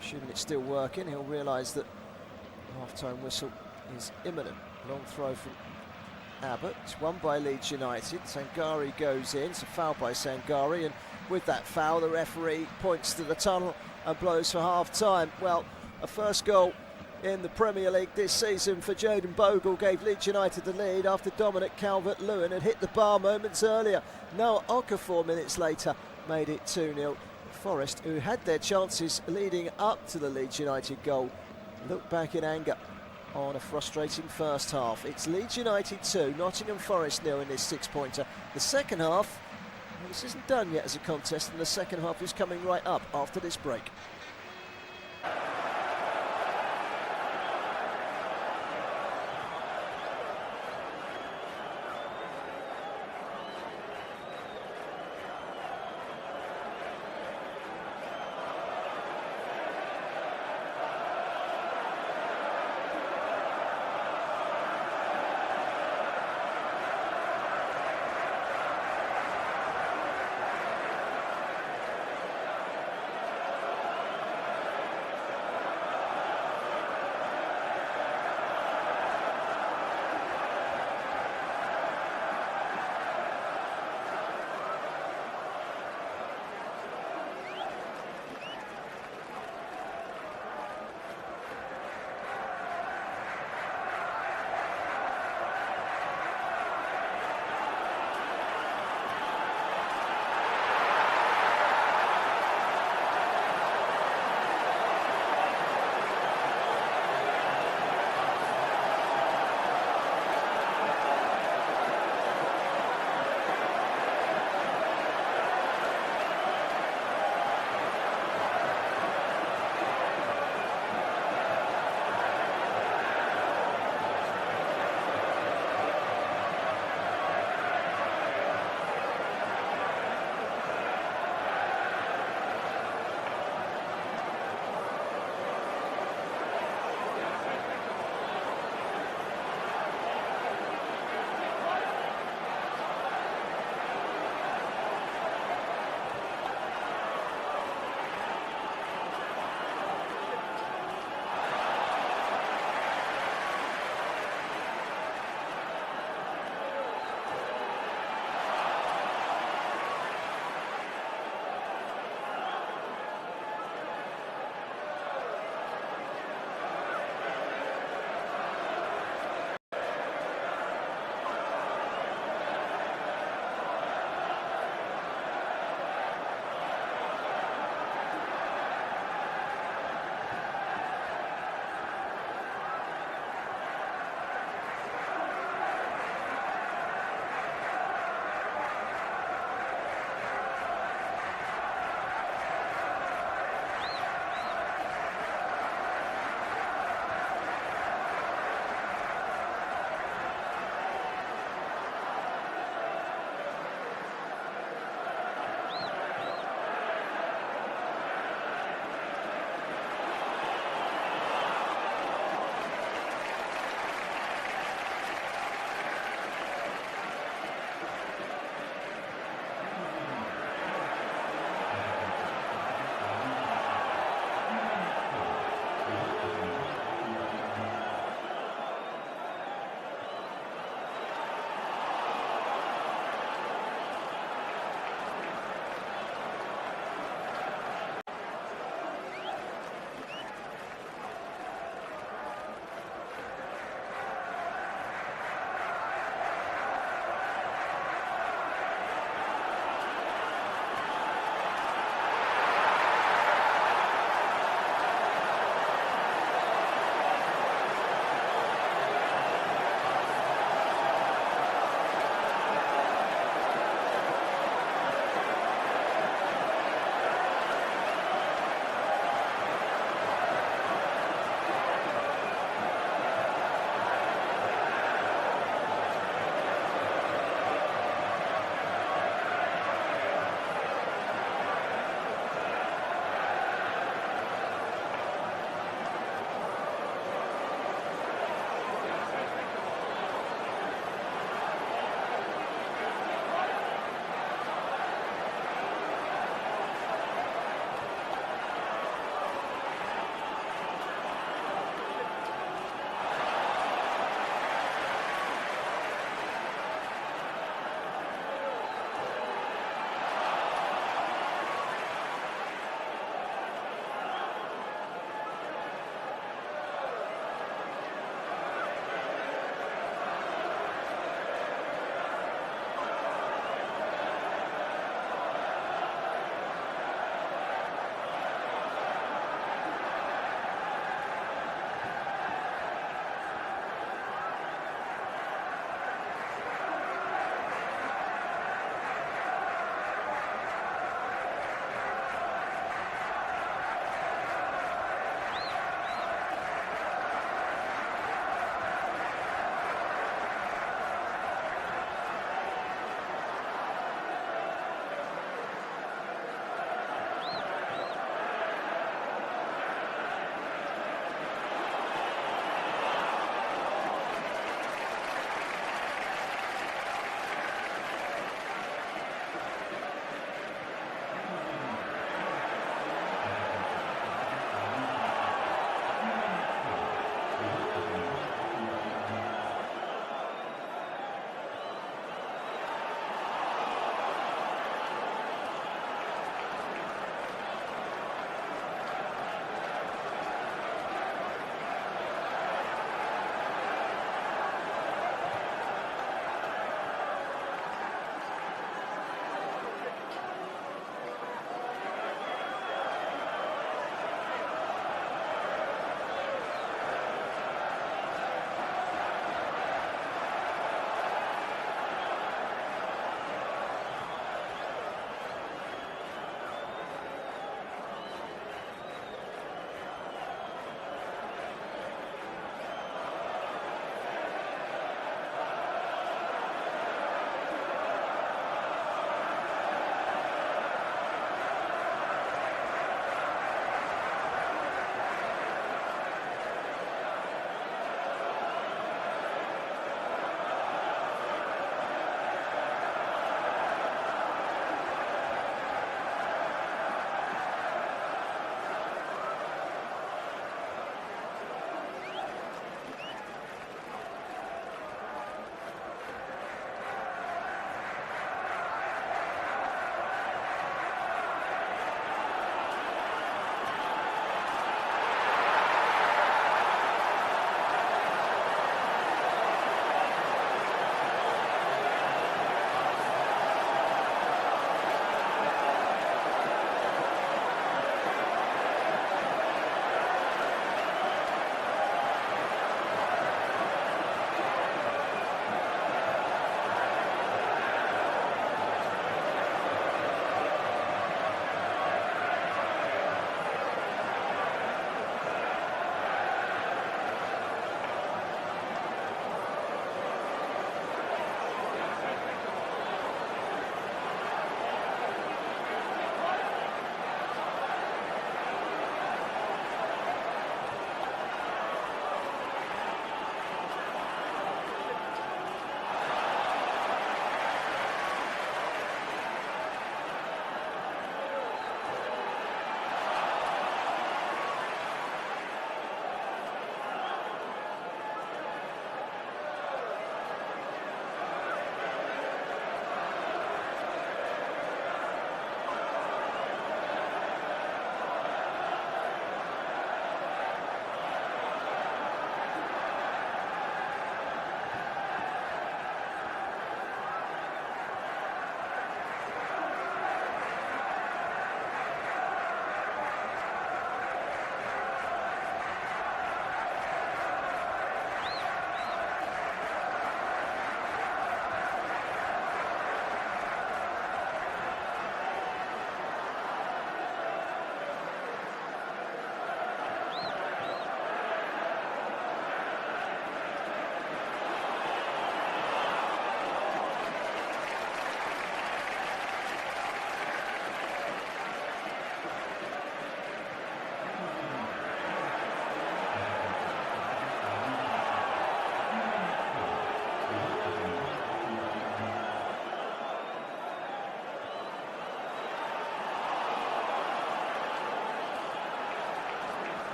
Assuming it's still working, he'll realise that the half-time whistle is imminent. Long throw from Abbott. It's won by Leeds United. Sangari goes in. It's a foul by Sangari, and with that foul, the referee points to the tunnel and blows for half-time. Well, a first goal in the Premier League this season for Jayden Bogle gave Leeds United the lead after Dominic Calvert-Lewin had hit the bar moments earlier. Noah Okafor minutes later made it 2-0. Forest, who had their chances leading up to the Leeds United goal, looked back in anger on a frustrating first half. It's Leeds United 2, Nottingham Forest 0 in this six-pointer. The second half, well, this isn't done yet as a contest, and the second half is coming right up after this break.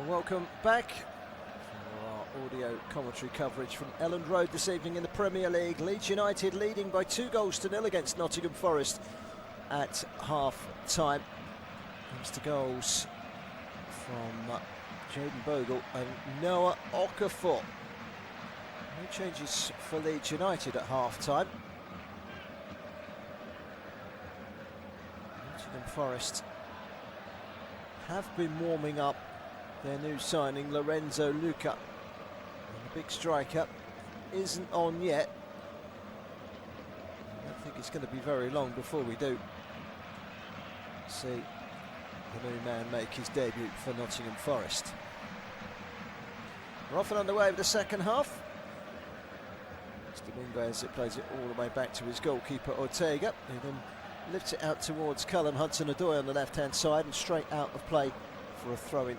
Welcome back for our audio commentary coverage from Elland Road this evening in the Premier League. Leeds United leading by 2-0 against Nottingham Forest at half-time. Thanks to goals from Jayden Bogle and Noah Okafor. No changes for Leeds United at half-time. Nottingham Forest have been warming up their new signing, Lorenzo Luca. And the big striker isn't on yet. I don't think it's going to be very long before we do see the new man make his debut for Nottingham Forest. We're off and underway with the second half. It's Dominguez that plays it all the way back to his goalkeeper Ortega, who then lifts it out towards Callum Hudson-Odoi on the left-hand side and straight out of play for a throw-in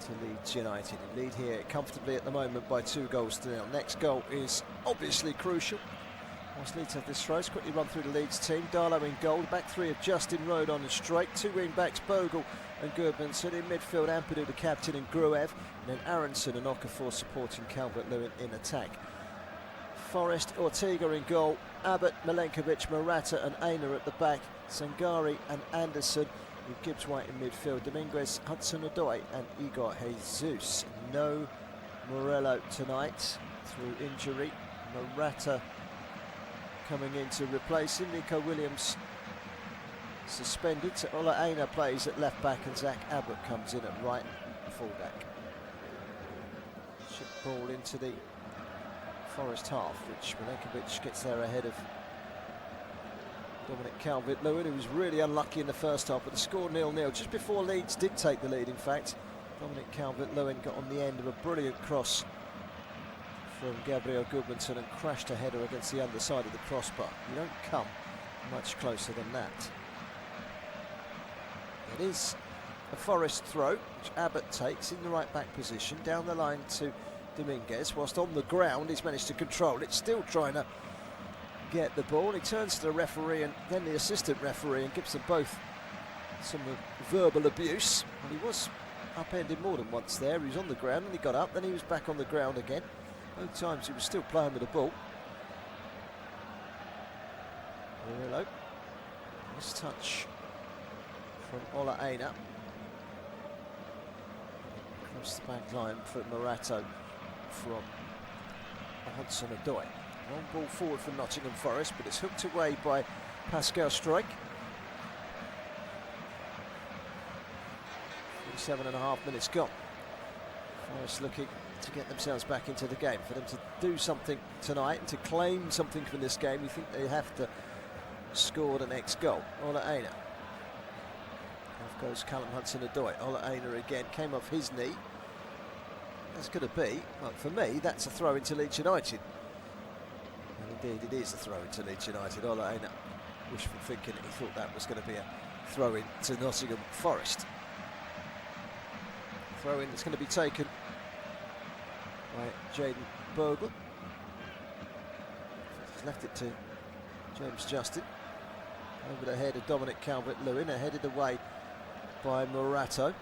to Leeds United. Who lead here comfortably at the moment by 2-0. Next goal is obviously crucial. Whilst Leeds have this throw, let's quickly run through the Leeds team. Darlow in goal, back three of Justin Rodon and Straight, two wing-backs Bogle and Goodmanson, in midfield Ampadu the captain and Gruev, and then Aronson and Okafor supporting Calvert-Lewin in attack. Forest, Ortega in goal, Abbott, Milenkovic, Morata and Aina at the back, Sangari and Anderson, with Gibbs White in midfield, Dominguez, Hudson-Odoi and Igor Jesus. No Morello tonight through injury. Morata coming in to replace him. Nico Williams suspended, so Ola Aina plays at left back and Zach Abbott comes in at right fullback. Chip ball into the Forest half, which Milenkovic gets there ahead of Dominic Calvert-Lewin, who was really unlucky in the first half, but the score 0-0 just before Leeds did take the lead. In fact, Dominic Calvert-Lewin got on the end of a brilliant cross from Gabriel Goodmanson and crashed a header against the underside of the crossbar. You don't come much closer than that. It is a Forest throw, which Abbott takes in the right back position, down the line to Dominguez, whilst on the ground he's managed to control it, still trying to get the ball. He turns to the referee and then the assistant referee and gives them both some verbal abuse. And he was upended more than once there. He was on the ground and he got up, then he was back on the ground again. Both times he was still playing with the ball. Hello. Nice touch from Ola Aina. Across the back line for Morato from Hudson-Odoi. Long ball forward from Nottingham Forest, but it's hooked away by Pascal Struijk. 47.5 minutes gone. Forest looking to get themselves back into the game. For them to do something tonight and to claim something from this game, you think they have to score the next goal. Ola Aina. Off goes Callum Hudson-Odoi. Ola Aina again, came off his knee. That's going to be, well, for me, that's a throw into Leeds United. And indeed it is a throw into Leeds United. Ola Aina, wishful thinking, he thought that was going to be a throw in to Nottingham Forest. Throw in that's going to be taken by Jayden Bogle. He's left it to James Justin. Over the head of Dominic Calvert-Lewin, headed away by Morato.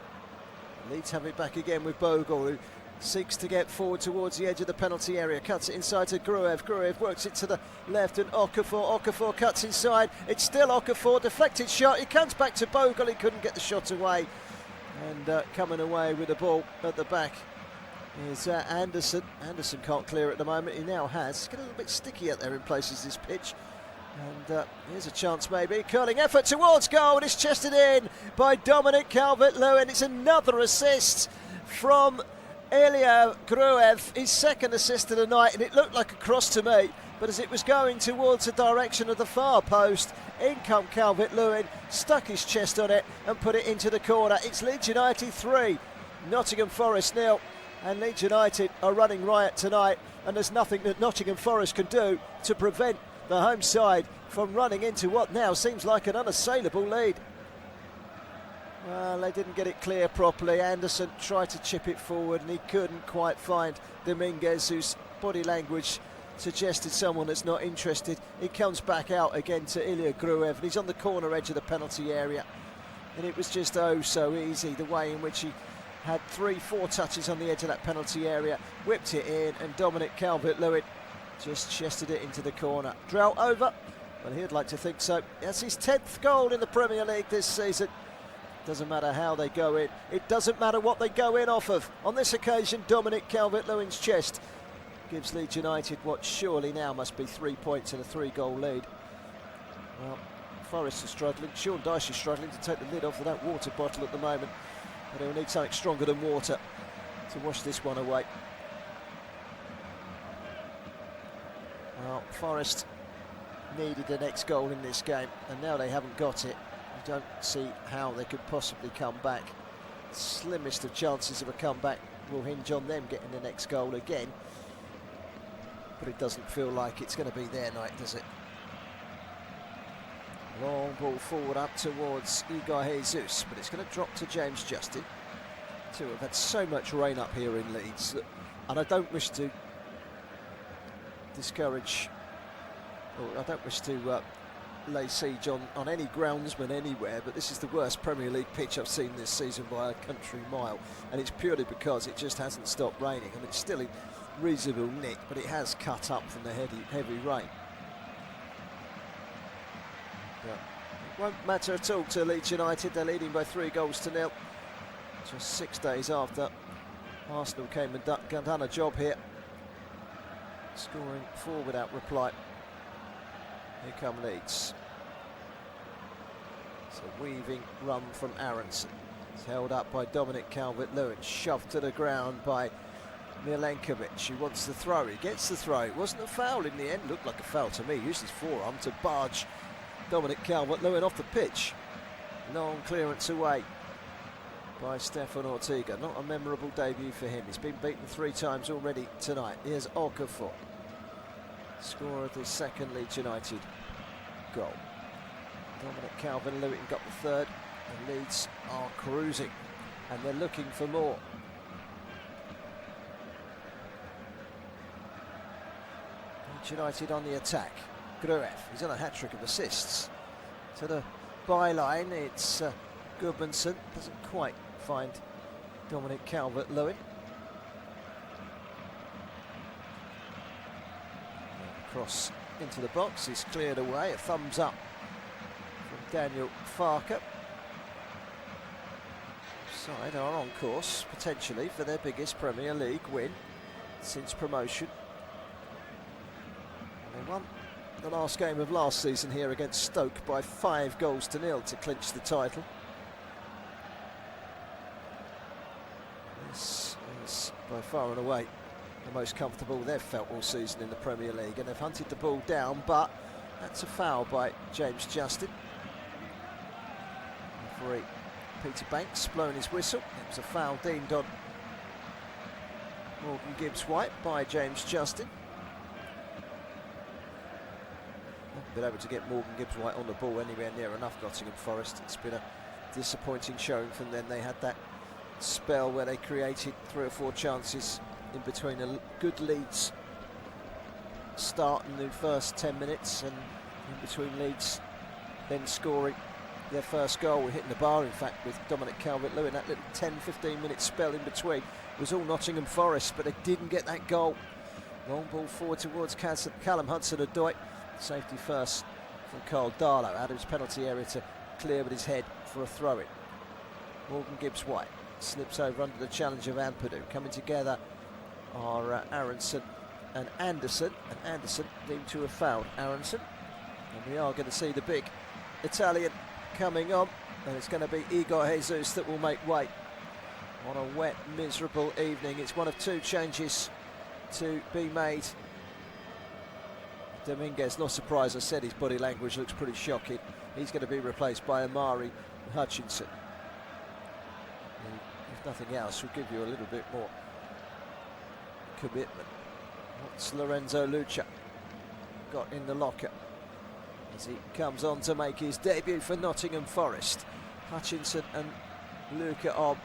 Leeds have it back again with Bogle, who seeks to get forward towards the edge of the penalty area, cuts it inside to Gruev. Gruev works it to the left and Okafor cuts inside. It's still Okafor, deflected shot. He comes back to Bogle, he couldn't get the shot away. And coming away with the ball at the back is Anderson. Anderson can't clear at the moment. He now has. It's getting a little bit sticky out there in places, this pitch. And here's a chance maybe. Curling effort towards goal, and it's chested in by Dominic Calvert-Lewin. It's another assist from Elia Gruev, his second assist of the night, and it looked like a cross to me. But as it was going towards the direction of the far post, in come Calvert-Lewin, stuck his chest on it and put it into the corner. It's Leeds United 3, Nottingham Forest 0. And Leeds United are running riot tonight, and there's nothing that Nottingham Forest can do to prevent the home side from running into what now seems like an unassailable lead. Well, they didn't get it clear properly. Anderson tried to chip it forward and he couldn't quite find Dominguez, whose body language suggested someone that's not interested. He comes back out again to Ilya Gruev, and he's on the corner edge of the penalty area. And it was just oh so easy, the way in which he had 3-4 touches on the edge of that penalty area, whipped it in, and Dominic Calvert-Lewin just chested it into the corner. Drought over? Well, he'd like to think so. That's his 10th goal in the Premier League this season. Doesn't matter how they go in. It doesn't matter what they go in off of. On this occasion, Dominic Calvert-Lewin's chest gives Leeds United what surely now must be 3 points and a 3-goal lead. Well, Forest are struggling. Sean Dyche is struggling to take the lid off of that water bottle at the moment. But he'll need something stronger than water to wash this one away. Well, Forest needed the next goal in this game, and now they haven't got it. I don't see how they could possibly come back. The slimmest of chances of a comeback will hinge on them getting the next goal again. But it doesn't feel like it's going to be their night, does it? Long ball forward up towards Igor Jesus, but it's going to drop to James Justin. Two have had so much rain up here in Leeds, and I don't wish to discourage, or I don't wish to lay siege on any groundsman anywhere, but this is the worst Premier League pitch I've seen this season by a country mile, and it's purely because it just hasn't stopped raining. I mean, it's still in reasonable nick, but it has cut up from the heavy rain. But it won't matter at all to Leeds United. They're leading by 3-0, just 6 days after Arsenal came and done a job here, scoring 4 without reply. Here come Leeds. It's a weaving run from Aronson. It's held up by Dominic Calvert-Lewin, shoved to the ground by Milenkovic. He wants the throw, he gets the throw. It wasn't a foul in the end, looked like a foul to me. He used his forearm to barge Dominic Calvert-Lewin off the pitch. Long clearance away by Stefan Ortega. Not a memorable debut for him. He's been beaten 3 times already tonight. Here's Okafor, scorer of the second Leeds United goal. Dominic Calvert-Lewin got the 3rd, and Leeds are cruising, and they're looking for more. Leeds United on the attack. Gruev, he's on a hat-trick of assists. To the byline, it's Gudmundsson, doesn't quite find Dominic Calvert-Lewin. Cross into the box is cleared away. A thumbs up from Daniel Farker. Side are on course potentially for their biggest Premier League win since promotion. They won the last game of last season here against Stoke by 5-0 to clinch the title. This is by far and away the most comfortable they've felt all season in the Premier League, and they've hunted the ball down, but that's a foul by James Justin. Referee Peter Banks blowing his whistle. It was a foul deemed on Morgan Gibbs-White by James Justin. Haven't been able to get Morgan Gibbs-White on the ball anywhere near enough, Nottingham Forest. It's been a disappointing showing from them. They had that spell where they created 3 or 4 chances in between a good Leeds start in the first 10 minutes and in between Leeds then scoring their first goal. We're hitting the bar, in fact, with Dominic Calvert-Lewin. That little 10-15 minute spell in between was all Nottingham Forest, but they didn't get that goal. Long ball forward towards Callum Hudson-Odoi. Safety first from Carl Darlow out of his penalty area to clear with his head for a throw-in. Morgan Gibbs-White slips over under the challenge of Ampadu. Coming together are Aronson and Anderson deemed to have fouled Aronson, and we are going to see the big Italian coming on, and it's going to be Igor Jesus that will make way on a wet, miserable evening. It's one of 2 changes to be made. Dominguez, not surprised, I said his body language looks pretty shocking. He's going to be replaced by Amari Hutchinson, who, if nothing else, will give you a little bit more commitment. What's Lorenzo Lucha got in the locker as he comes on to make his debut for Nottingham Forest? Hutchinson and Luca on.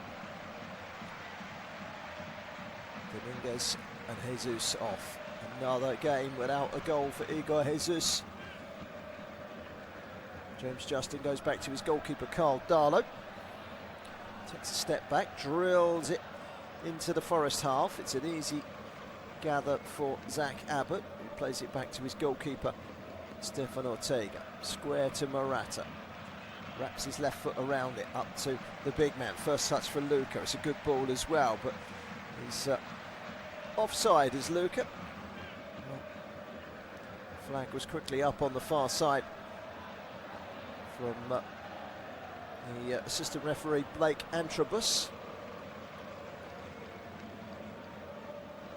Dominguez and Jesus off. Another game without a goal for Igor Jesus. James Justin goes back to his goalkeeper Carl Darlow. Takes a step back, drills it into the Forest half. It's an easy gather for Zach Abbott, who plays it back to his goalkeeper, Stefan Ortega. Square to Morata. Wraps his left foot around it, up to the big man. First touch for Luca. It's a good ball as well, but he's offside is Luca. Flag was quickly up on the far side from the assistant referee Blake Antrobus.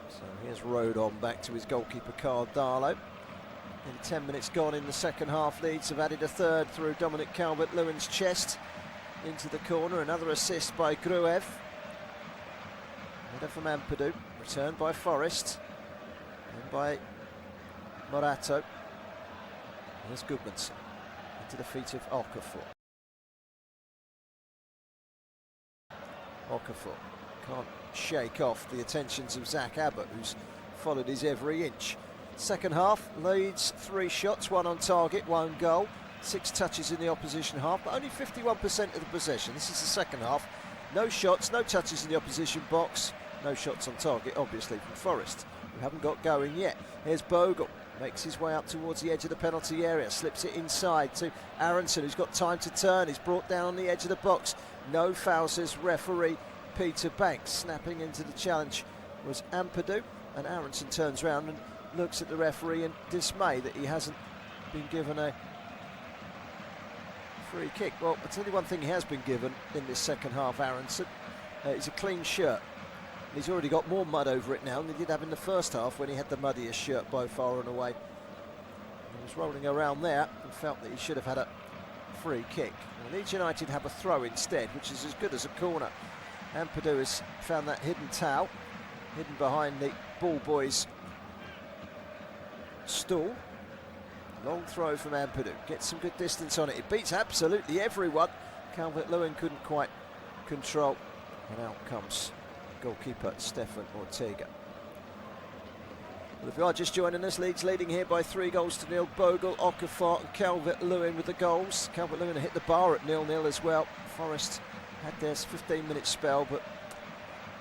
So here's Rodon back to his goalkeeper Carl Darlow. In 10 minutes gone in the second half, Leeds have added a third through Dominic Calvert-Lewin's chest into the corner. Another assist by Gruev. Header from Ampadu, returned by Forest and by Morato. Here's Goodmanson into the feet of Okafor. Okafor can't shake off the attentions of Zach Abbott, who's followed his every inch. Second half, Leeds 3 shots, 1 on target, 1 goal, 6 touches in the opposition half, but only 51% of the possession. This is the second half. No shots, no touches in the opposition box, no shots on target, obviously, from Forest, who haven't got going yet. Here's Bogle, makes his way up towards the edge of the penalty area, slips it inside to Aronson, who's got time to turn. He's brought down on the edge of the box. No foul, says referee Peter Banks. Snapping into the challenge was Ampadu, and Aronson turns round and looks at the referee in dismay that he hasn't been given a free kick. Well, I'll tell you one thing he has been given in this second half, Aronson. It's a clean shirt. He's already got more mud over it now than he did have in the first half when he had the muddiest shirt by far and away. He was rolling around there and felt that he should have had a free kick. And Leeds United have a throw instead, which is as good as a corner. Ampadu has found that hidden towel, hidden behind the ball boy's stall. Long throw from Ampadu, gets some good distance on it. It beats absolutely everyone. Calvert-Lewin couldn't quite control, and out comes goalkeeper Stefan Ortega. Well, if you are just joining us, Leeds leading here by 3-0. Bogle, Okafor and Calvert-Lewin with the goals. Calvert-Lewin hit the bar at 0-0 as well. Forest had their 15-minute spell, but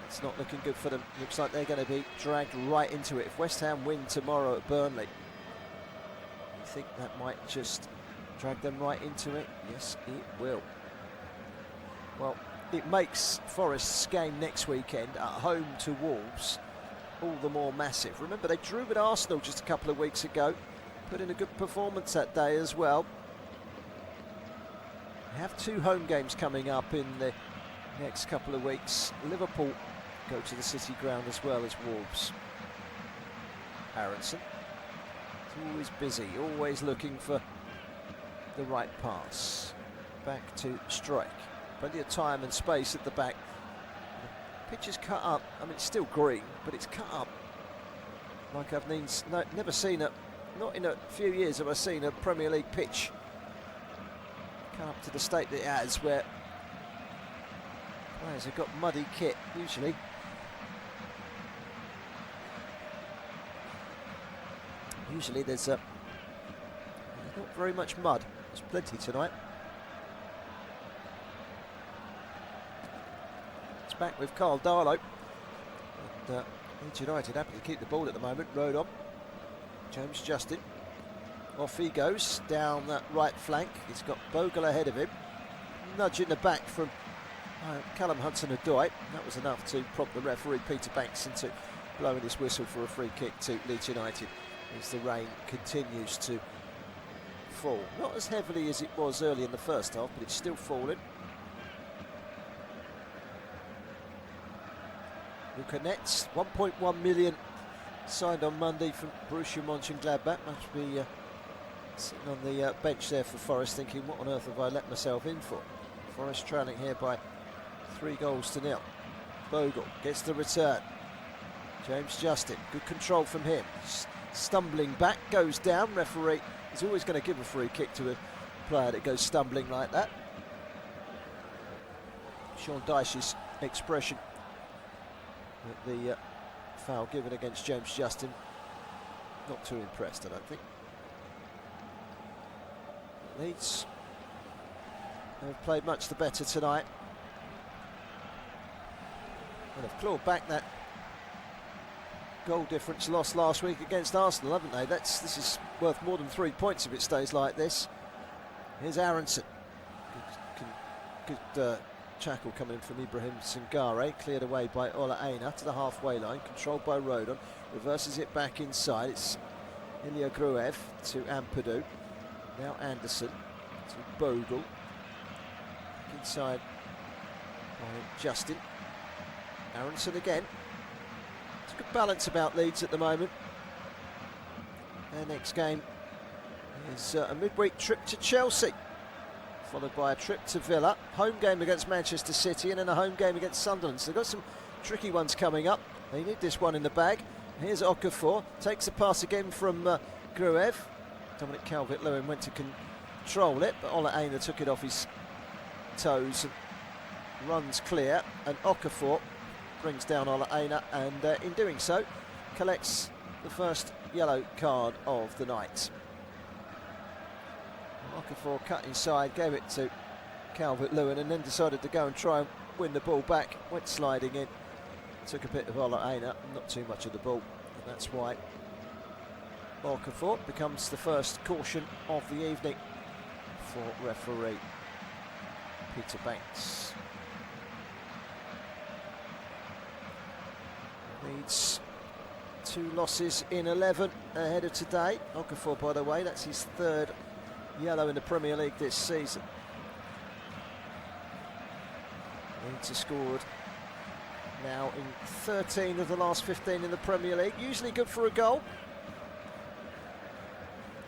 it's not looking good for them. Looks like they're going to be dragged right into it. If West Ham win tomorrow at Burnley, you think that might just drag them right into it? Yes, it will. Well, it makes Forest's game next weekend at home to Wolves all the more massive. Remember, they drew with Arsenal just a couple of weeks ago, put in a good performance that day as well. They have 2 home games coming up in the next couple of weeks. Liverpool go to the City ground as well as Wolves. Aronson is always busy, always looking for the right pass. Back to Strike. Plenty of time and space at the back. The pitch is cut up. I mean, it's still green, but it's cut up like I've never seen it. Not in a few years have I seen a Premier League pitch cut up to the state that it has, where players have got muddy kit usually. Usually there's not very much mud. There's plenty tonight. It's back with Carl Darlow. And Leeds United happy to keep the ball at the moment. Rodon. James Justin. Off he goes down that right flank. He's got Bogle ahead of him. Nudge in the back from Callum Hudson-Odoi. That was enough to prompt the referee Peter Banks into blowing his whistle for a free kick to Leeds United as the rain continues to fall. Not as heavily as it was early in the first half, but it's still falling. Luca Netz, 1.1 million signed on Monday from Borussia Mönchengladbach. Must be sitting on the bench there for Forest thinking, what on earth have I let myself in for? Forest trailing here by 3-0. Bogle gets the return. James Justin, good control from him. Stumbling back, goes down. Referee is always going to give a free kick to a player that goes stumbling like that. Sean Dyche's expression at the foul given against James Justin, not too impressed, I don't think. Leeds have played much the better tonight. Well, they've clawed back that goal difference loss last week against Arsenal, haven't they? This is worth more than 3 points if it stays like this. Here's Aronson. Good tackle coming in from Ibrahim Sangare, cleared away by Ola Aina to the halfway line, controlled by Rodon, reverses it back inside. It's Ilya Gruev to Ampadu, now Anderson to Bogle, back inside by Justin. Aronson again. It's a good balance about Leeds at the moment. Their next game is a midweek trip to Chelsea, followed by a trip to Villa, home game against Manchester City, and then a home game against Sunderland. So they've got some tricky ones coming up. They need this one in the bag. Here's Okafor, takes the pass again from Gruev. Dominic Calvert-Lewin went to control it, but Ola Aina took it off his toes and runs clear, and Okafor brings down Ola Aina, and in doing so collects the first yellow card of the night. Okafor cut inside, gave it to Calvert-Lewin, and then decided to go and try and win the ball back. Went sliding in, took a bit of Ola Aina, not too much of the ball, and that's why Okafor becomes the first caution of the evening for referee Peter Banks. Leeds 2 losses in 11 ahead of today. Okafor, by the way, that's his 3rd yellow in the Premier League this season. Leeds have scored now in 13 of the last 15 in the Premier League. Usually good for a goal.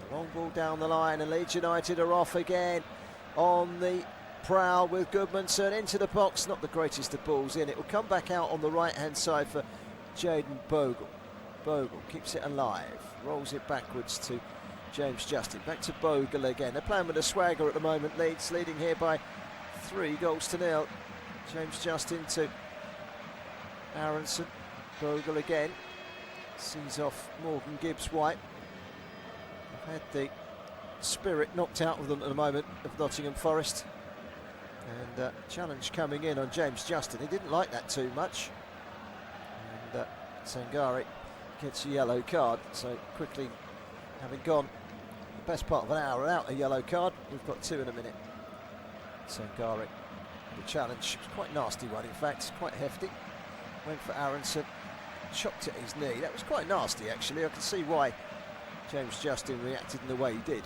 The long ball down the line, and Leeds United are off again on the prowl with Goodmanson into the box. Not the greatest of balls in. It will come back out on the right-hand side for Jayden Bogle. Bogle keeps it alive, rolls it backwards to James Justin. Back to Bogle again. They're playing with a swagger at the moment. Leeds leading here by 3-0. James Justin to Aronson. Bogle again. Sees off Morgan Gibbs-White. They've had the spirit knocked out of them at the moment of Nottingham Forest. And challenge coming in on James Justin. He didn't like that too much. And Sangare gets a yellow card. So quickly, having gone the best part of an hour without a yellow card, we've got 2 in a minute. Sangare, the challenge, was quite nasty one in fact, quite hefty. Went for Aronson, chopped at his knee. That was quite nasty actually. I can see why James Justin reacted in the way he did.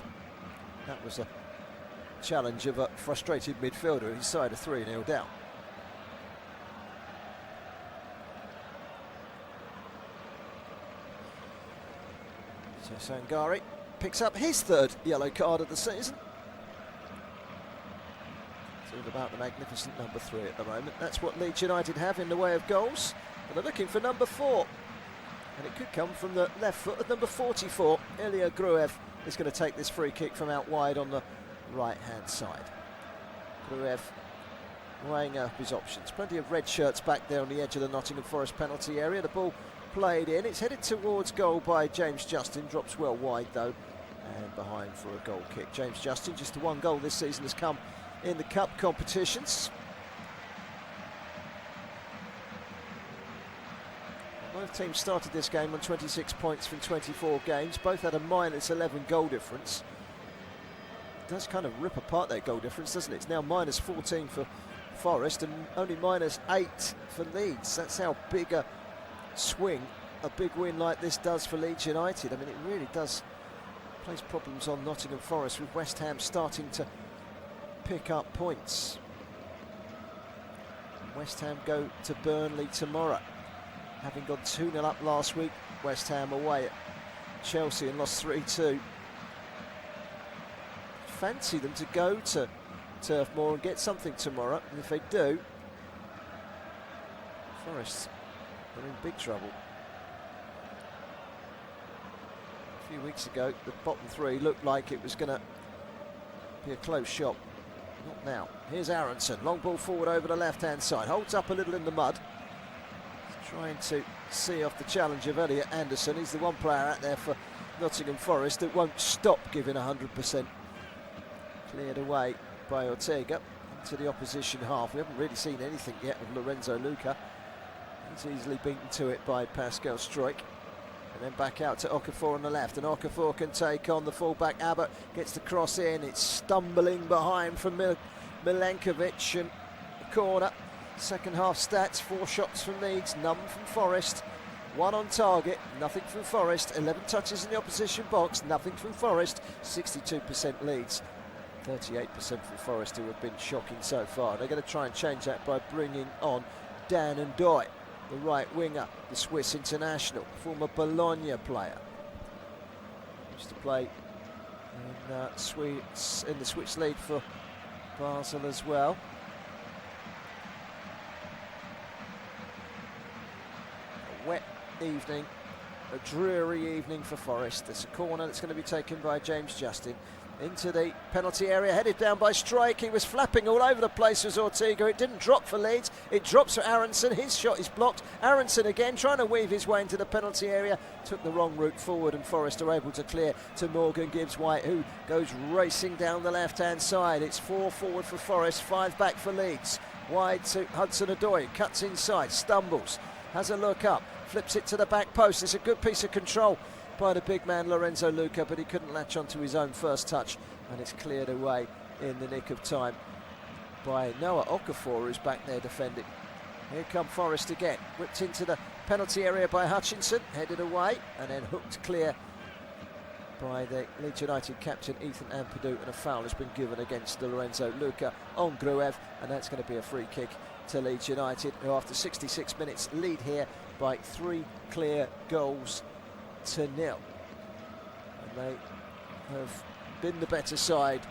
That was a challenge of a frustrated midfielder his side of 3-0 down. So Sangare picks up his 3rd yellow card of the season. It's all about the magnificent number 3 at the moment. That's what Leeds United have in the way of goals, but they're looking for number 4. And it could come from the left foot of number 44. Ilya Gruev is going to take this free kick from out wide on the right-hand side. Gruev weighing up his options. Plenty of red shirts back there on the edge of the Nottingham Forest penalty area. The ball played in. It's headed towards goal by James Justin. Drops well wide though, and behind for a goal kick. James Justin, just the 1 goal this season has come in the cup competitions. Both teams started this game on 26 points from 24 games. Both had a -11 goal difference. It does kind of rip apart that goal difference, doesn't it? It's now -14 for Forest and only -8 for Leeds. That's how big a swing a big win like this does for Leeds United. I mean, it really does place problems on Nottingham Forest, with West Ham starting to pick up points. West Ham go to Burnley tomorrow, having gone 2-0 up last week. West Ham away at Chelsea and lost 3-2. Fancy them to go to Turf Moor and get something tomorrow, and if they do, Forest are in big trouble. A few weeks ago, the bottom 3 looked like it was going to be a close shot. Not now. Here's Aronson, long ball forward over the left-hand side, holds up a little in the mud. He's trying to see off the challenge of Elliot Anderson. He's the one player out there for Nottingham Forest that won't stop giving 100%. Cleared away by Ortega into the opposition half. We haven't really seen anything yet of Lorenzo Luca. He's easily beaten to it by Pascal Struijk. And then back out to Okafor on the left, and Okafor can take on the fullback. Abbott gets the cross in. It's stumbling behind from Milenkovic, and the corner. Second half stats: 4 shots from Leeds, none from Forest. 1 on target, nothing from Forest. 11 touches in the opposition box, nothing from Forest. 62% Leeds, 38% from Forest, who have been shocking so far. They're going to try and change that by bringing on Dan and Doy, the right winger, the Swiss international, former Bologna player. Used to play in the Swiss league for Basel as well. A wet evening, a dreary evening for Forest. There's a corner that's going to be taken by James Justin into the penalty area, headed down by Struijk. He was flapping all over the place as Ortega. It didn't drop for Leeds, it drops for Aronson. His shot is blocked. Aronson again trying to weave his way into the penalty area, took the wrong route forward, and Forest are able to clear to Morgan Gibbs-White, who goes racing down the left hand side. It's 4 forward for Forest, 5 back for Leeds. Wide to Hudson-Odoi, cuts inside, stumbles, has a look up, flips it to the back post. It's a good piece of control by the big man Lorenzo Luca, but he couldn't latch onto his own first touch, and it's cleared away in the nick of time by Noah Okafor, who's back there defending. Here come Forest again, whipped into the penalty area by Hutchinson, headed away and then hooked clear by the Leeds United captain Ethan Ampadu, and a foul has been given against Lorenzo Luca on Gruev, and that's going to be a free kick to Leeds United, who after 66 minutes lead here by 3 clear goals to nil. And they have been the better side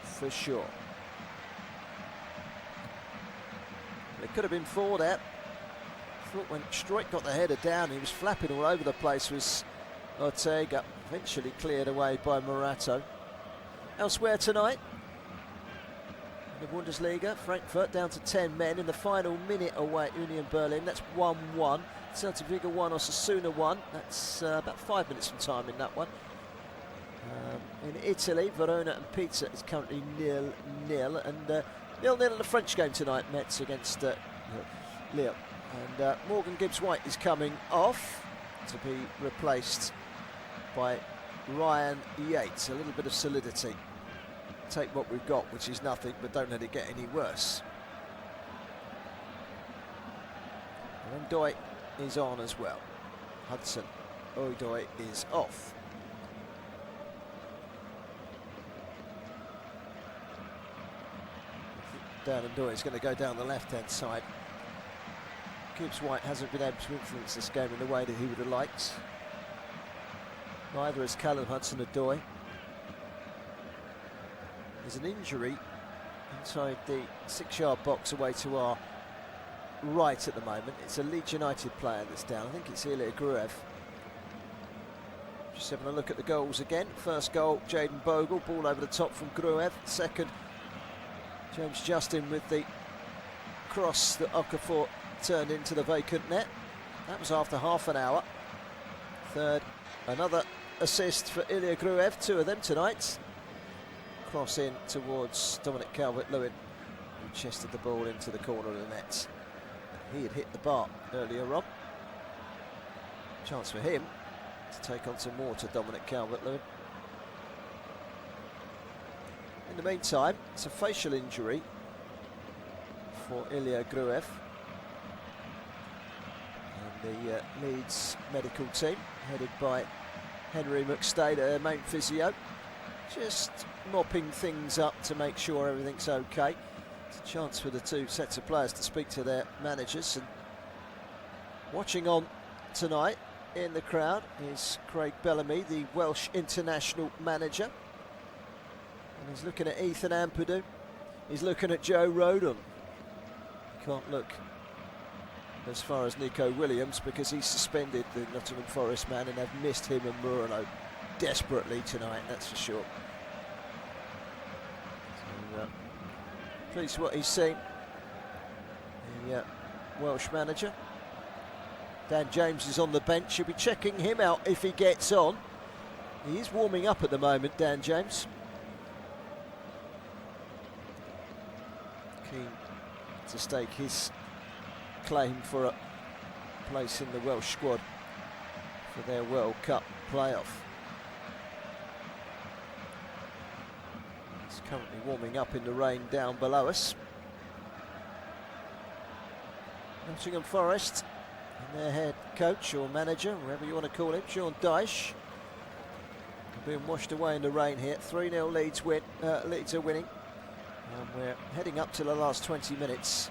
for sure. It could have been 4 there. I thought when Struijk got the header down, he was flapping all over the place, was Ortega, eventually cleared away by Morato. Elsewhere tonight in the Bundesliga, Frankfurt down to 10 men in the final minute away at Union Berlin. That's 1-1. Celta Vigo 1, Osasuna 1. That's about 5 minutes from time in that one. In Italy, Verona and Pisa is currently 0-0, and 0-0 in the French game tonight, Metz against Lille. And Morgan Gibbs-White is coming off to be replaced by Ryan Yates. A little bit of solidity. Take what we've got, which is nothing, but don't let it get any worse. And Doy is on as well. Hudson-Odoi is off. Dan and Doy is going to go down the left-hand side. Gibbs-White hasn't been able to influence this game in the way that he would have liked. Neither has Callum Hudson-Odoi. There's an injury inside the 6-yard box away to our right at the moment. It's a Leeds United player that's down. I think it's Ilya Gruev. Just having a look at the goals again. First goal, Jaden Bogle, ball over the top from Gruev. Second, James Justin with the cross that Okafor turned into the vacant net. That was after half an hour. Third, another assist for Ilya Gruev, 2 of them tonight. Cross in towards Dominic Calvert-Lewin, who chested the ball into the corner of the net. He had hit the bar earlier on. Chance for him to take on some more to Dominic Calvert-Lewin. In the meantime, it's a facial injury for Ilya Gruev. And the Leeds medical team, headed by Henry McStay, their main physio, just mopping things up to make sure everything's okay. It's a chance for the 2 sets of players to speak to their managers. And watching on tonight in the crowd is Craig Bellamy, the Welsh international manager. And he's looking at Ethan Ampadu. He's looking at Joe Rodon. He can't look as far as Nico Williams because he's suspended, the Nottingham Forest man, and they've missed him and Murano desperately tonight, that's for sure. So, pleased what he's seen. The Welsh manager. Dan James is on the bench. He'll be checking him out if he gets on. He is warming up at the moment, Dan James. Keen to stake his claim for a place in the Welsh squad for their World Cup playoff. It's currently warming up in the rain down below us. Nottingham Forest and their head coach or manager, whatever you want to call him, Sean Dyche, being washed away in the rain here. 3-0 Leeds are winning. And we're heading up to the last 20 minutes.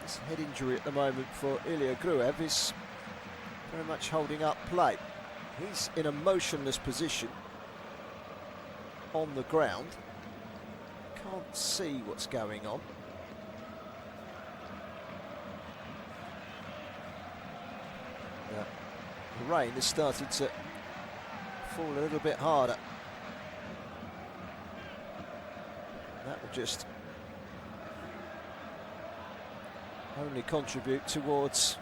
This head injury at the moment for Ilya Gruev is very much holding up play. He's in a motionless position on the ground. Can't see what's going on. The rain has started to fall a little bit harder. That will just only contribute towards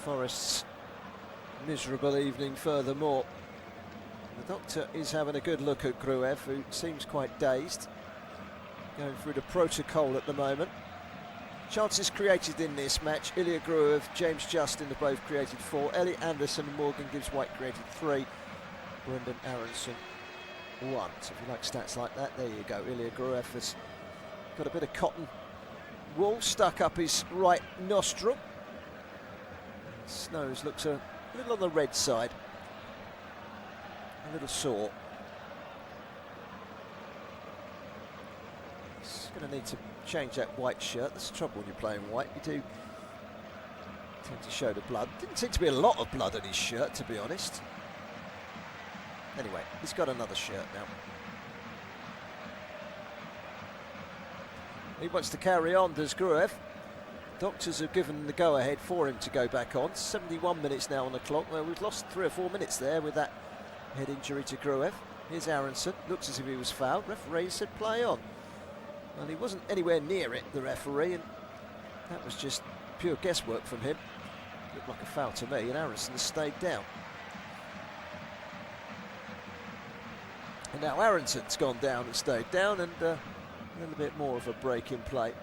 Forest's miserable evening furthermore. The doctor is having a good look at Gruev, who seems quite dazed, going through the protocol at the moment. Chances created in this match: Ilya Gruev, James Justin have both created 4, Elliot Anderson and Morgan Gibbs-White created 3, Brendan Aronson 1. So if you like stats like that, there you go. Ilya Gruev has got a bit of cotton wool stuck up his right nostril. His nose looks a little on the red side, a little sore. He's going to need to change that white shirt. That's the trouble when you're playing white. You do tend to show the blood. Didn't seem to be a lot of blood on his shirt, to be honest. Anyway, he's got another shirt now. He wants to carry on, does Gruev. Doctors have given the go-ahead for him to go back on. 71 minutes now on the clock. Well, we've lost 3 or 4 minutes there with that head injury to Gruev. Here's Aronson. Looks as if he was fouled. Referee said play on. Well, he wasn't anywhere near it, the referee, and that was just pure guesswork from him. Looked like a foul to me, and Aronson has stayed down. And now Aronson's gone down and stayed down, and a little bit more of a break in play.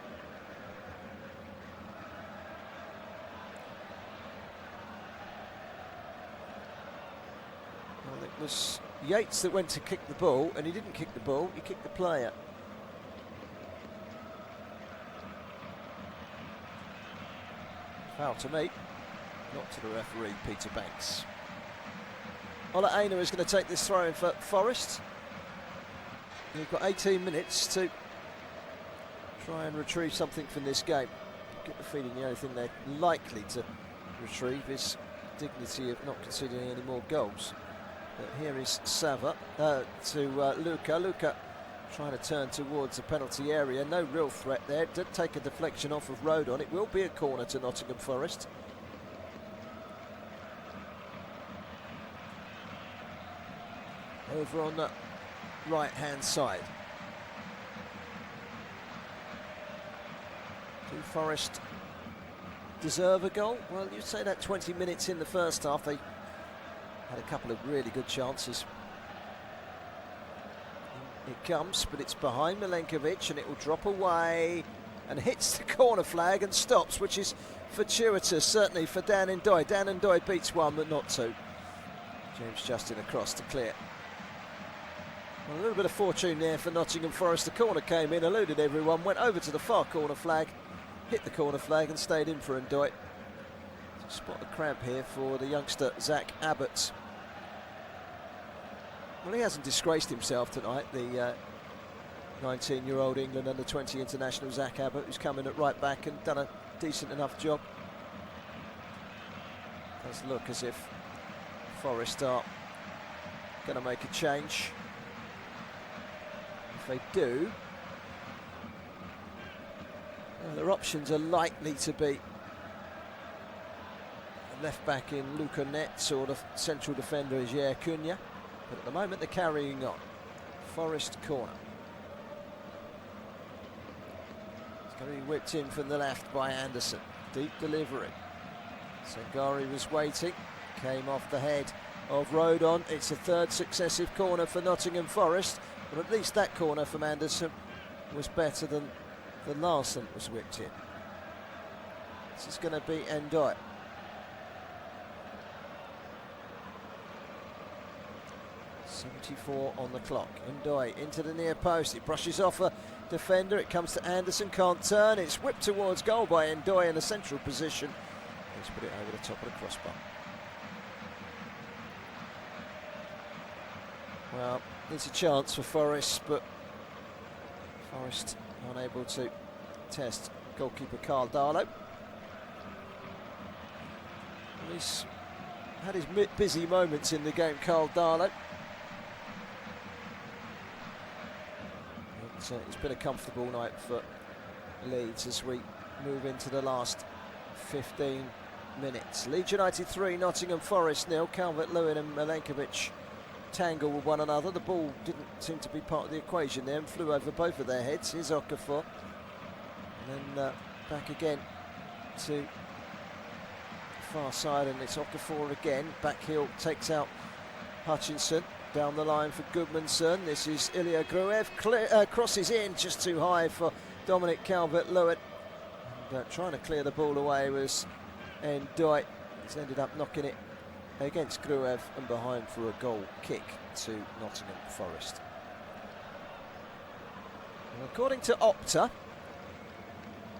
Well, it was Yates that went to kick the ball, and he didn't kick the ball, he kicked the player. Foul to me, not to the referee, Peter Banks. Ola Aina is going to take this throw in for Forest. They've got 18 minutes to try and retrieve something from this game. Get the feeling the only thing they're likely to retrieve is dignity of not conceding any more goals. But here is Sava to Luca. Luca trying to turn towards the penalty area. No real threat there. Did take a deflection off of Rodon. It will be a corner to Nottingham Forest. Over on the right-hand side. Do Forest deserve a goal? Well, you'd say that 20 minutes in the first half, they had a couple of really good chances. It comes, but it's behind Milenkovic, and it will drop away and hits the corner flag and stops, which is fortuitous, certainly for Dan Ndoye. Dan Ndoye beats one, but not two. James Justin across to clear. Well, a little bit of fortune there for Nottingham Forest. The corner came in, eluded everyone, went over to the far corner flag, hit the corner flag and stayed in for Ndoye. Spot the cramp here for the youngster Zach Abbott. Well, he hasn't disgraced himself tonight, the 19-year-old England under-20 international Zach Abbott, who's come in at right back and done a decent enough job. Does look as if Forest are going to make a change. If they do, well, their options are likely to be a left back in Luca Netz or the central defender is Jair Cunha. But at the moment they're carrying on. Forest corner. It's going to be whipped in from the left by Anderson. Deep delivery. Sangari was waiting. Came off the head of Rodon. It's a third successive corner for Nottingham Forest. But at least that corner from Anderson was better than the last one was whipped in. This is going to be Ndoye. .74 on the clock. Ndoye into the near post. He brushes off a defender. It comes to Anderson. Can't turn. It's whipped towards goal by Ndoye in a central position. He's put it over the top of the crossbar. Well, it's a chance for Forest, but Forest unable to test goalkeeper Carl Darlow. He's had his busy moments in the game, Carl Darlow. It's been a comfortable night for Leeds as we move into the last 15 minutes. Leeds United 3, Nottingham Forest 0. Calvert-Lewin and Milenkovic tangle with one another. The ball didn't seem to be part of the equation there and flew over both of their heads. Here's Okafor. And then back again to far side, and it's Okafor again. Back heel takes out Hutchinson. Down the line for Gudmundsson. This is Ilya Gruev. Crosses in just too high for Dominic Calvert-Lewin. And trying to clear the ball away was Ndoye. He's ended up knocking it against Gruev and behind for a goal kick to Nottingham Forest. And according to Opta,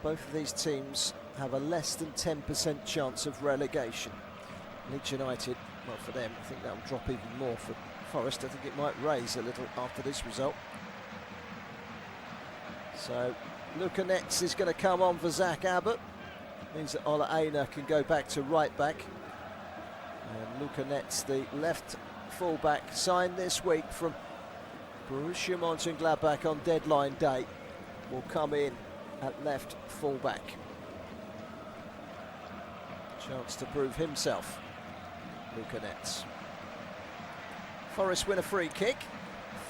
both of these teams have a less than 10% chance of relegation. Leeds United, well, for them, I think that'll drop even more. For Forest, I think it might raise a little after this result. So Luca Netz is going to come on for Zach Abbott. Means that Ola Aina can go back to right back. And Luca Netz, the left full-back, signed this week from Borussia Mönchengladbach on deadline day, will come in at left full-back. Chance to prove himself, Luca Netz. Forest win a free kick.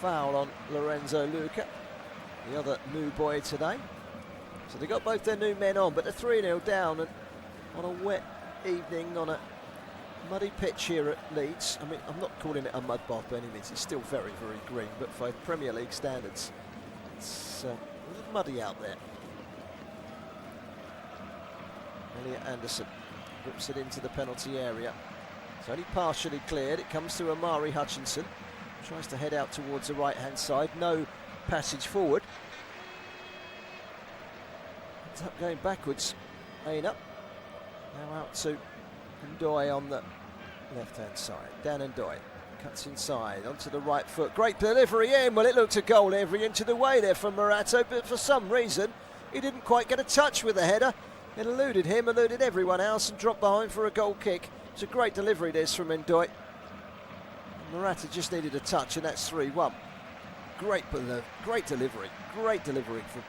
Foul on Lorenzo Luca, the other new boy today. So they got both their new men on, but they're 3-0 down, and on a wet evening on a muddy pitch here at Leeds. I mean, I'm not calling it a mud bath by any means. It's still very, very green, but for Premier League standards, it's a little muddy out there. Elliot Anderson whips it into the penalty area. It's only partially cleared. It comes to Amari Hutchinson. Tries to head out towards the right-hand side. No passage forward. Ends up going backwards. Aina. Now out to Ndoye on the left-hand side. Dan Ndoye cuts inside onto the right foot. Great delivery in. Well, it looked a goal every inch of the way there from Morato, but for some reason he didn't quite get a touch with the header. It eluded him, eluded everyone else, and dropped behind for a goal kick. It's a great delivery this from Ndoye. Morata just needed a touch, and that's 3-1. Great delivery from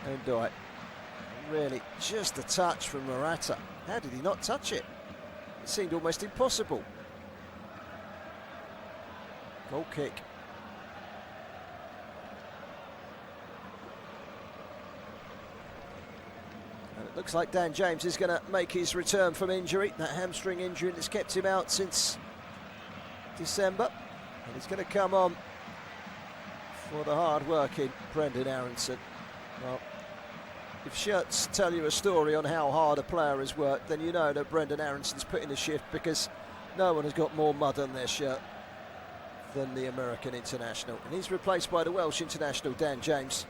Ndoye. Really, just a touch from Morata. How did he not touch it? It seemed almost impossible. Goal kick. And it looks like Dan James is going to make his return from injury. That hamstring injury that's kept him out since December. And he's going to come on for the hard-working Brendan Aronson. Well, if shirts tell you a story on how hard a player has worked, then you know that Brendan Aronson's put in a shift, because no one has got more mud on their shirt than the American international. And he's replaced by the Welsh international, Dan James.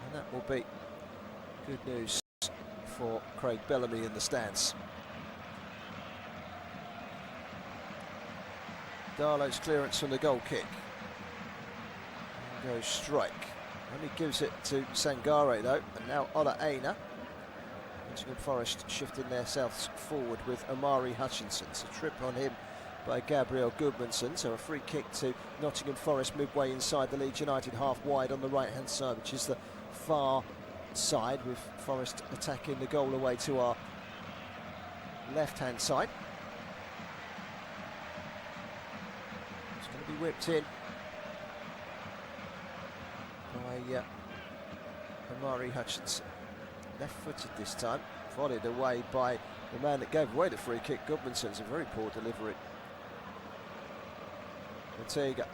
And that will be good news for Craig Bellamy in the stands. Darlow's clearance from the goal kick. And goes strike. Only gives it to Sangare though, and now Ola Aina. Nottingham Forest shifting their souths forward with Amari Hutchinson. So trip on him by Gabriel Gudmundsson. So a free kick to Nottingham Forest midway inside the Leeds United half wide on the right hand side, which is the far side, with Forest attacking the goal away to our left hand side. It's going to be whipped in by Amari Hutchinson. Left-footed this time, volleyed away by the man that gave away the free kick. Gudmundsson's a very poor delivery. Ortega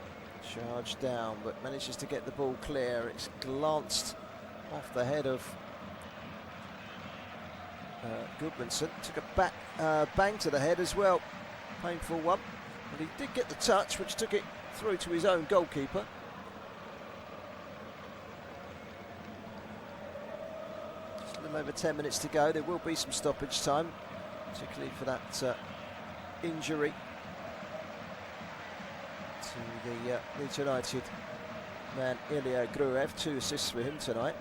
charged down, but manages to get the ball clear. It's glanced off the head of Goodmanson took a back bang to the head as well. Painful one. But he did get the touch, which took it through to his own goalkeeper. Just a little over 10 minutes to go. There will be some stoppage time, particularly for that injury to the Leeds United man Ilya Gruev. 2 assists for him tonight.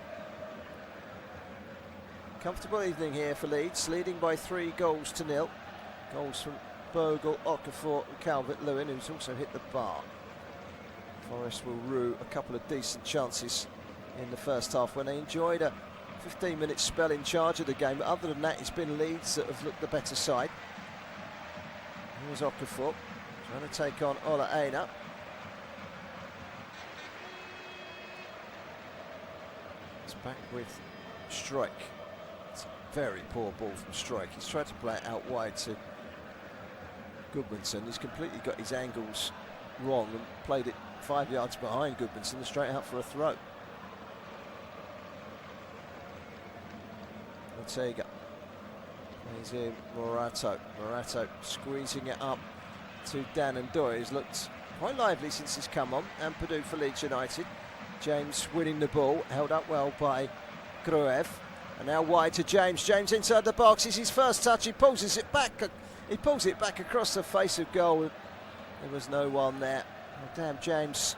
Comfortable evening here for Leeds, leading by 3 goals to 0. Goals from Bogle, Okafor and Calvert-Lewin, who's also hit the bar. Forest will rue a couple of decent chances in the first half when they enjoyed a 15-minute spell in charge of the game, but other than that it's been Leeds that have looked the better side. Here's Okafor trying to take on Ola Aina. It's back with Strike. It's a very poor ball from Strike. He's tried to play it out wide to Goodmanson. He's completely got his angles wrong and played it 5 yards behind Goodmanson and straight out for a throw. Ortega plays in Morato. Morato squeezing it up to Dan and Doyle, who's looked quite lively since he's come on. Ampadu for Leeds United. James winning the ball, held up well by Gruev. And now wide to James. James inside the box. It's his first touch. He pulls it back. He pulls it back across the face of goal. There was no one there. Oh, damn, James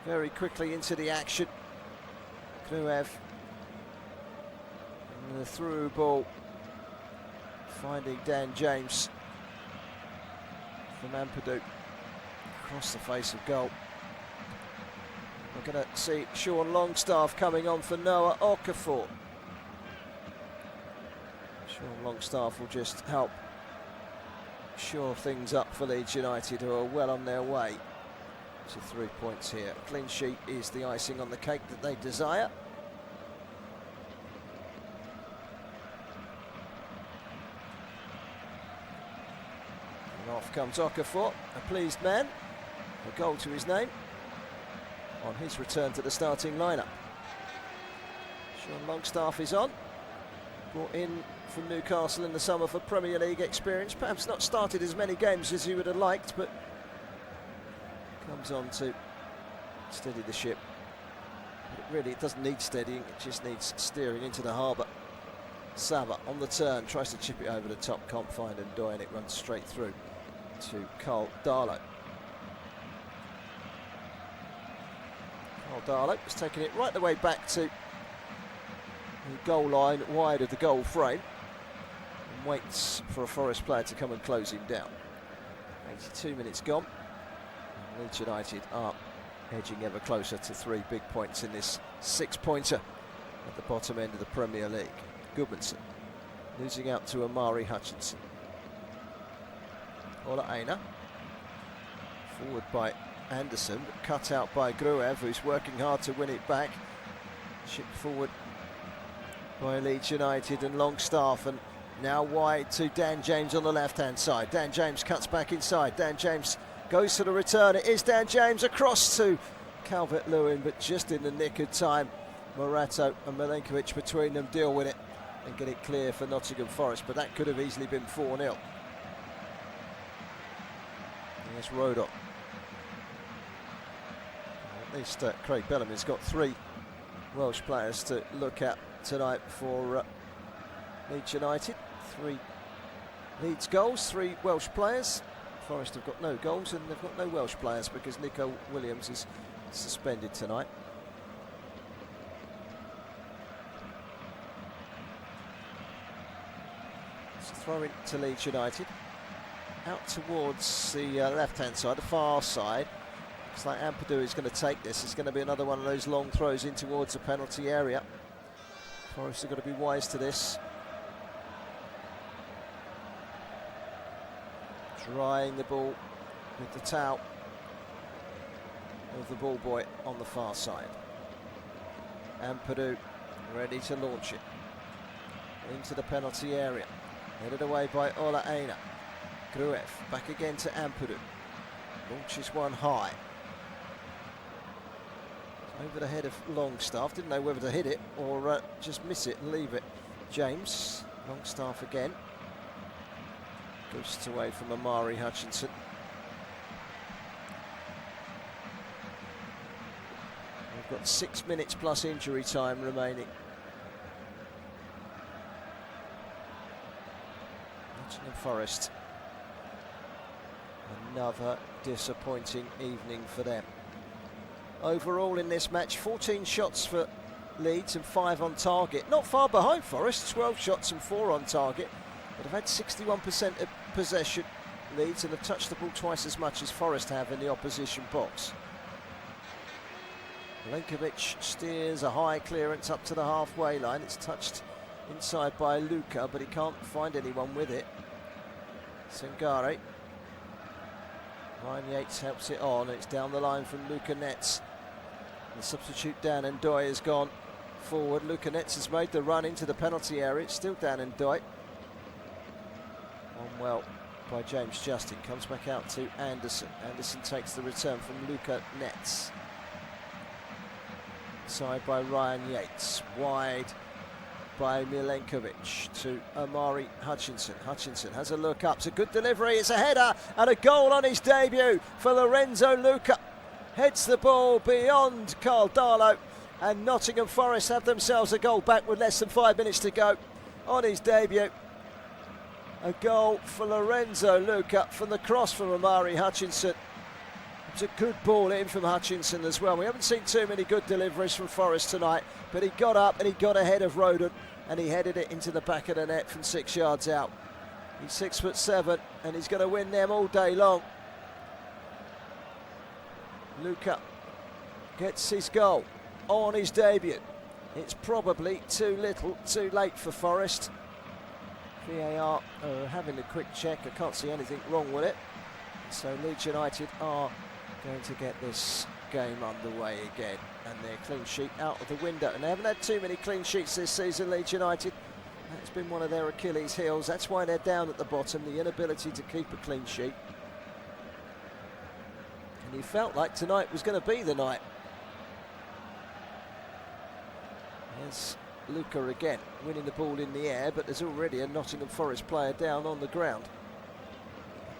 very quickly into the action. Gruev. And the through ball. Finding Dan James from Ampadu. Across the face of goal. We're going to see Sean Longstaff coming on for Noah Okafor. Sean Longstaff will just help shore things up for Leeds United, who are well on their way to 3 points here. A clean sheet is the icing on the cake that they desire. And off comes Okafor, a pleased man, a goal to his name on his return to the starting lineup. Sean Longstaff is on, brought in from Newcastle in the summer for Premier League experience. Perhaps not started as many games as he would have liked, but comes on to steady the ship. But it doesn't need steadying, it just needs steering into the harbour. Sava on the turn, tries to chip it over the top, can't find Ndoye, and it runs straight through to Carl Darlow. Carl Darlow is taking it right the way back to the goal line, wide of the goal frame, and waits for a Forest player to come and close him down. 82 minutes gone. And Leeds United are edging ever closer to 3 big points in this 6-pointer at the bottom end of the Premier League. Goodmanson losing out to Amari Hutchinson. Ola Aina forward by Anderson, but cut out by Gruev, who's working hard to win it back. Shipped forward by Leeds United and Longstaff, and now wide to Dan James on the left-hand side. Dan James cuts back inside. Dan James goes to the return. It is Dan James across to Calvert-Lewin, but just in the nick of time. Morato and Milenkovic between them deal with it and get it clear for Nottingham Forest, but that could have easily been 4-0. Here's Rodon. At least Craig Bellamy's got 3 Welsh players to look at tonight for Leeds United. 3 Leeds goals, 3 Welsh players. Forest have got no goals and they've got no Welsh players because Nico Williams is suspended tonight. So throw in to Leeds United. Out towards the left-hand side, the far side. Looks like Ampadu is going to take this. It's going to be another one of those long throws in towards the penalty area. Forest have got to be wise to this. Drying the ball with the towel of the ball boy on the far side. Ampadu ready to launch it into the penalty area. Headed away by Ola Aina. Gruev back again to Ampadu. Launches one high. Over the head of Longstaff. Didn't know whether to hit it or just miss it and leave it. James Longstaff again. Ghosts away from Amari Hutchinson. We've got 6 minutes plus injury time remaining. Nottingham Forest. Another disappointing evening for them. Overall in this match, 14 shots for Leeds and 5 on target. Not far behind Forest, 12 shots and 4 on target. But have had 61% of possession, Leeds, and have touched the ball twice as much as Forest have in the opposition box. Milenkovic steers a high clearance up to the halfway line. It's touched inside by Luca, but he can't find anyone with it. Sangare. Ryan Yates helps it on. It's down the line from Luca Netz. The substitute Dan Ndoye has gone forward. Luca Netz has made the run into the penalty area. It's still Dan Ndoye. On well by James Justin. Comes back out to Anderson. Anderson takes the return from Luca Netz. Side by Ryan Yates. Wide by Milenkovic to Amari Hutchinson. Hutchinson has a look up. It's a good delivery. It's a header and a goal on his debut for Lorenzo Luca. Heads the ball beyond Carl Darlow, and Nottingham Forest have themselves a goal back with less than 5 minutes to go on his debut. A goal for Lorenzo Luca from the cross from Amari Hutchinson. It's a good ball in from Hutchinson as well. We haven't seen too many good deliveries from Forest tonight, but he got up and he got ahead of Roden and he headed it into the back of the net from 6 yards out. He's 6'7" and he's going to win them all day long. Luca gets his goal on his debut. It's probably too little, too late for Forest. VAR having a quick check. I can't see anything wrong with it. So Leeds United are going to get this game underway again, and their clean sheet out of the window. And they haven't had too many clean sheets this season, Leeds United. That's been one of their Achilles heels. That's why they're down at the bottom, the inability to keep a clean sheet. And you felt like tonight was going to be the night. Here's Luca again, winning the ball in the air, but there's already a Nottingham Forest player down on the ground.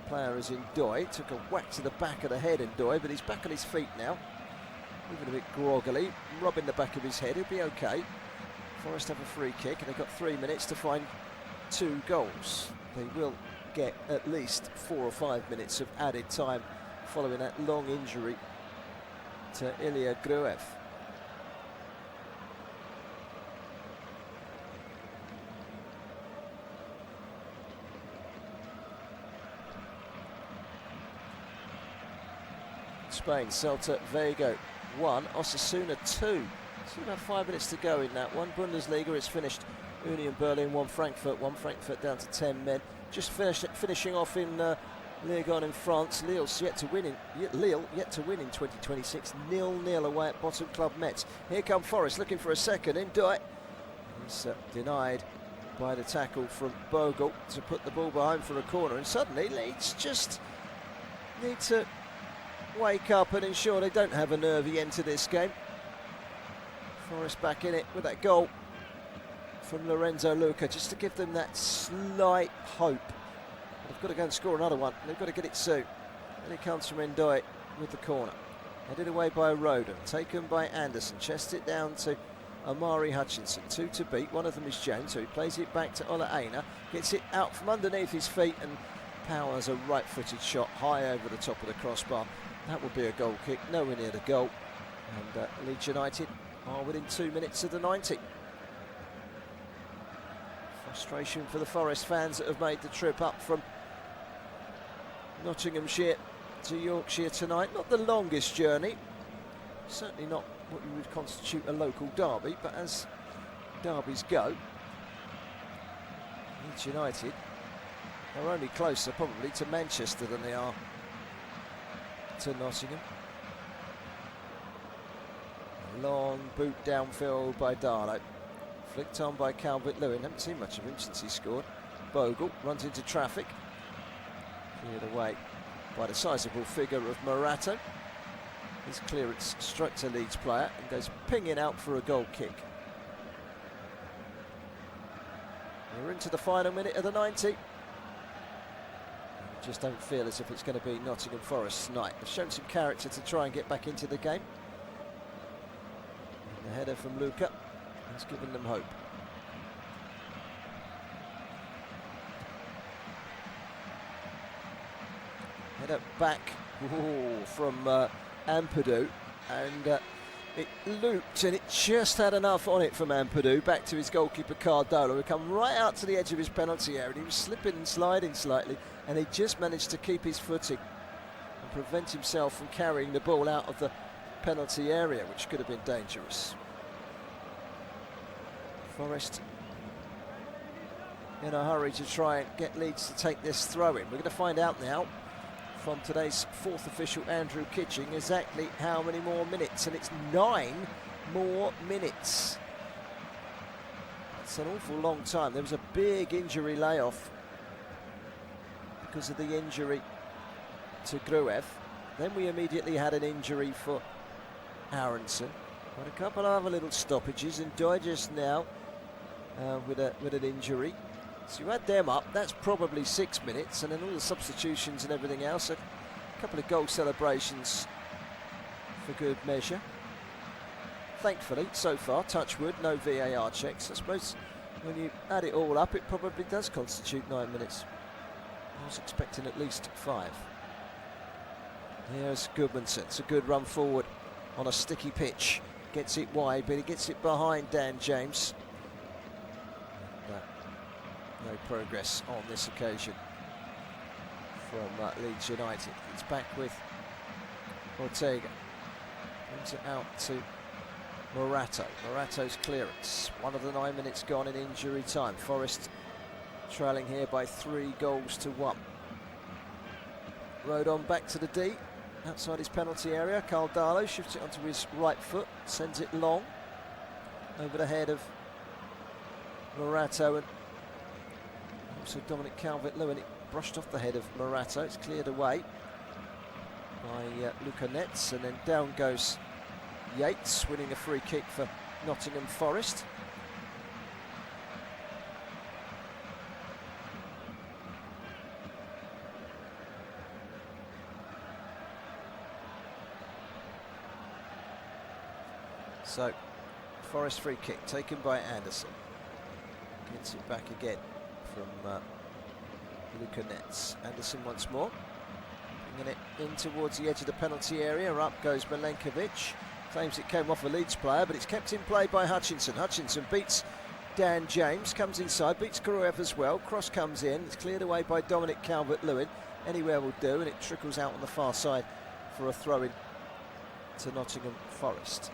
Player is Ndoye, took a whack to the back of the head, Ndoye, but he's back on his feet now. Moving a bit groggily, rubbing the back of his head. He'll be okay. Forest have a free kick, and they've got 3 minutes to find 2 goals. They will get at least 4 or 5 minutes of added time following that long injury to Ilya Gruev. Spain, Celta Vigo 1, Osasuna 2. So about 5 minutes to go in that one. Bundesliga is finished. Union Berlin 1, Frankfurt 1. Frankfurt down to 10 men. Just finishing off in Ligue 1 in France. Lille yet to win in 2026. 0-0 away at bottom club Metz. Here come Forest looking for a second. Ndoye. He's denied by the tackle from Bogle to put the ball behind for a corner. And suddenly Leeds just need to wake up and ensure they don't have a nervy end to this game. Forest back in it with that goal from Lorenzo Luca, just to give them that slight hope. They've got to go and score another one. They've got to get it soon. And it comes from Ndoye with the corner. Headed away by Roden, taken by Anderson, chests it down to Amari Hutchinson. 2 to beat, one of them is James, so he plays it back to Ola Aina, gets it out from underneath his feet and powers a right-footed shot high over the top of the crossbar. That will be a goal kick, nowhere near the goal. And Leeds United are within 2 minutes of the 90. Frustration for the Forest fans that have made the trip up from Nottinghamshire to Yorkshire tonight. Not the longest journey, certainly not what you would constitute a local derby, but as derbies go, Leeds United are only closer probably to Manchester than they are to Nottingham. A long boot downfield by Darlow, flicked on by Calvert-Lewin. Haven't seen much of him since he scored. Bogle runs into traffic, cleared away by the sizable figure of Morato. His clearance strikes a Leeds player and goes pinging out for a goal kick. We're into the final minute of the 90. Just don't feel as if it's going to be Nottingham Forest's night. They've shown some character to try and get back into the game. And the header from Luca has given them hope. Header back from Ampadu, and it looped and it just had enough on it from Ampadu back to his goalkeeper Cardolo, who come right out to the edge of his penalty area. He was slipping and sliding slightly, and he just managed to keep his footing and prevent himself from carrying the ball out of the penalty area, which could have been dangerous. Forest in a hurry to try and get Leeds to take this throw in. We're going to find out now from today's fourth official, Andrew Kitching, exactly how many more minutes, and it's 9 more minutes. That's an awful long time. There was a big injury layoff because of the injury to Gruev. Then we immediately had an injury for Aronson. But a couple of other little stoppages, and Digest now with an injury. So you add them up, that's probably 6 minutes, and then all the substitutions and everything else. A couple of goal celebrations for good measure. Thankfully, so far, touch wood, no VAR checks. I suppose when you add it all up, it probably does constitute 9 minutes. I was expecting at least 5. Here's Goodmanson. It's a good run forward on a sticky pitch. Gets it wide, but he gets it behind Dan James. No progress on this occasion from Leeds United. It's back with Ortega. Brings it out to Morato. Morato's clearance. 1 of the 9 minutes gone in injury time. Forest trailing here by 3 goals to 1. Rodon back to the D. Outside his penalty area. Caldalo shifts it onto his right foot. Sends it long. Over the head of Morato and also Dominic Calvert-Lewin. It brushed off the head of Morato. It's cleared away by Luca Netz, and then down goes Yates, winning a free kick for Nottingham Forest. So, Forest free kick taken by Anderson. Gets it back again from Luca Netz. Anderson once more, bringing it in towards the edge of the penalty area. Up goes Milenkovic. Claims it came off a Leeds player, but it's kept in play by Hutchinson. Hutchinson beats Dan James, comes inside, beats Gruev as well. Cross comes in, it's cleared away by Dominic Calvert-Lewin. Anywhere will do, and it trickles out on the far side for a throw-in to Nottingham Forest.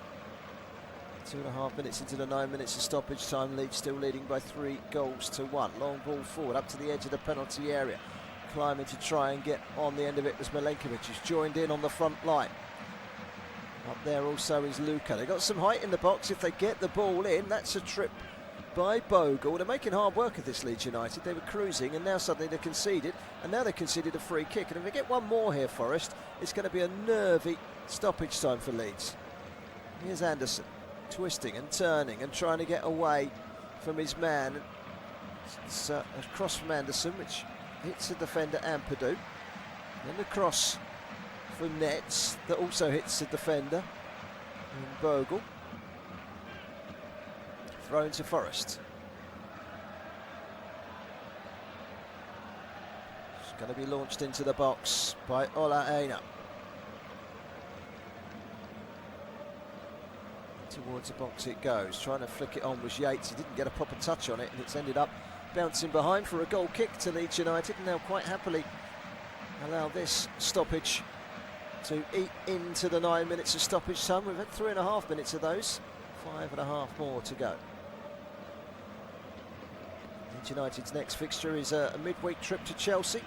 2.5 minutes into the 9 minutes of stoppage time. Leeds still leading by 3 goals to 1. Long ball forward up to the edge of the penalty area. Climbing to try and get on the end of it was Milenkovic, who's joined in on the front line. Up there also is Luca. They've got some height in the box. If they get the ball in, that's a trip by Bogle. They're making hard work of this Leeds United. They were cruising, and now suddenly they're conceded, and now they conceded a free kick. And if they get one more here, Forest, it's going to be a nervy stoppage time for Leeds. Here's Anderson, twisting and turning and trying to get away from his man. It's a cross from Anderson, which hits the defender Ampadu. Then the cross from Netz that also hits the defender and Bogle. Thrown to Forest. It's going to be launched into the box by Ola Aina. Towards the box it goes. Trying to flick it on was Yates. He didn't get a proper touch on it, and it's ended up bouncing behind for a goal kick to Leeds United, and they'll quite happily allow this stoppage to eat into the 9 minutes of stoppage time. We've had 3.5 minutes of those. 5.5 more to go. Leeds United's next fixture is a midweek trip to Chelsea,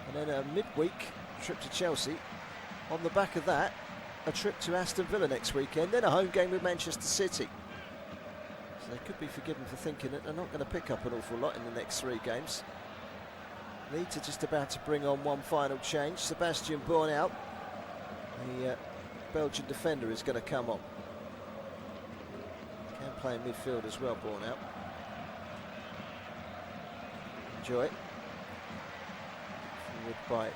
and then a midweek trip to Chelsea. On the back of that, a trip to Aston Villa next weekend, then a home game with Manchester City. So they could be forgiven for thinking that they're not going to pick up an awful lot in the next 3 games. Leeds are just about to bring on one final change. Sebastian Born out. The Belgian defender is going to come on. Can play in midfield as well, Born out. enjoy. Forward by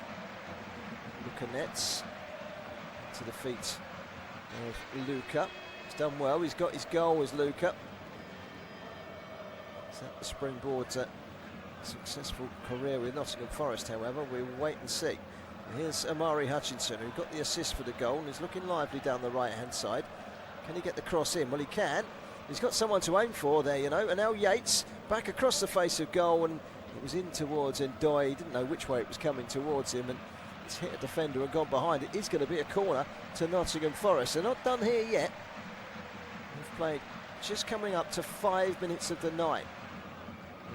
Luca Nets. To the feet of Luca. He's done well, he's got his goal as Luca. Is that the springboard to a successful career with Nottingham Forest, however? We'll wait and see. Here's Amari Hutchinson, who got the assist for the goal and is looking lively down the right-hand side. Can he get the cross in? Well, he can. He's got someone to aim for there, you know. And now Yates back across the face of goal, and it was in towards Ndoye. He didn't know which way it was coming towards him, and it's hit a defender and gone behind. It is going to be a corner to Nottingham Forest. They're not done here yet. They've played just coming up to 5 minutes of the night.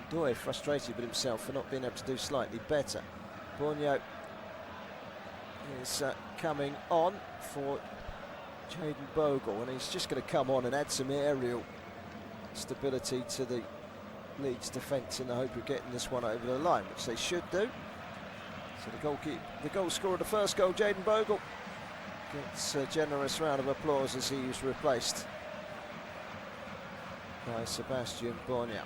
Ndoye frustrated with himself for not being able to do slightly better. Borneo is coming on for Jayden Bogle, and he's just going to come on and add some aerial stability to the Leeds defence in the hope of getting this one over the line, which they should do. So the goal scorer of the first goal, Jayden Bogle, gets a generous round of applause as he was replaced by Sebastian Borneo.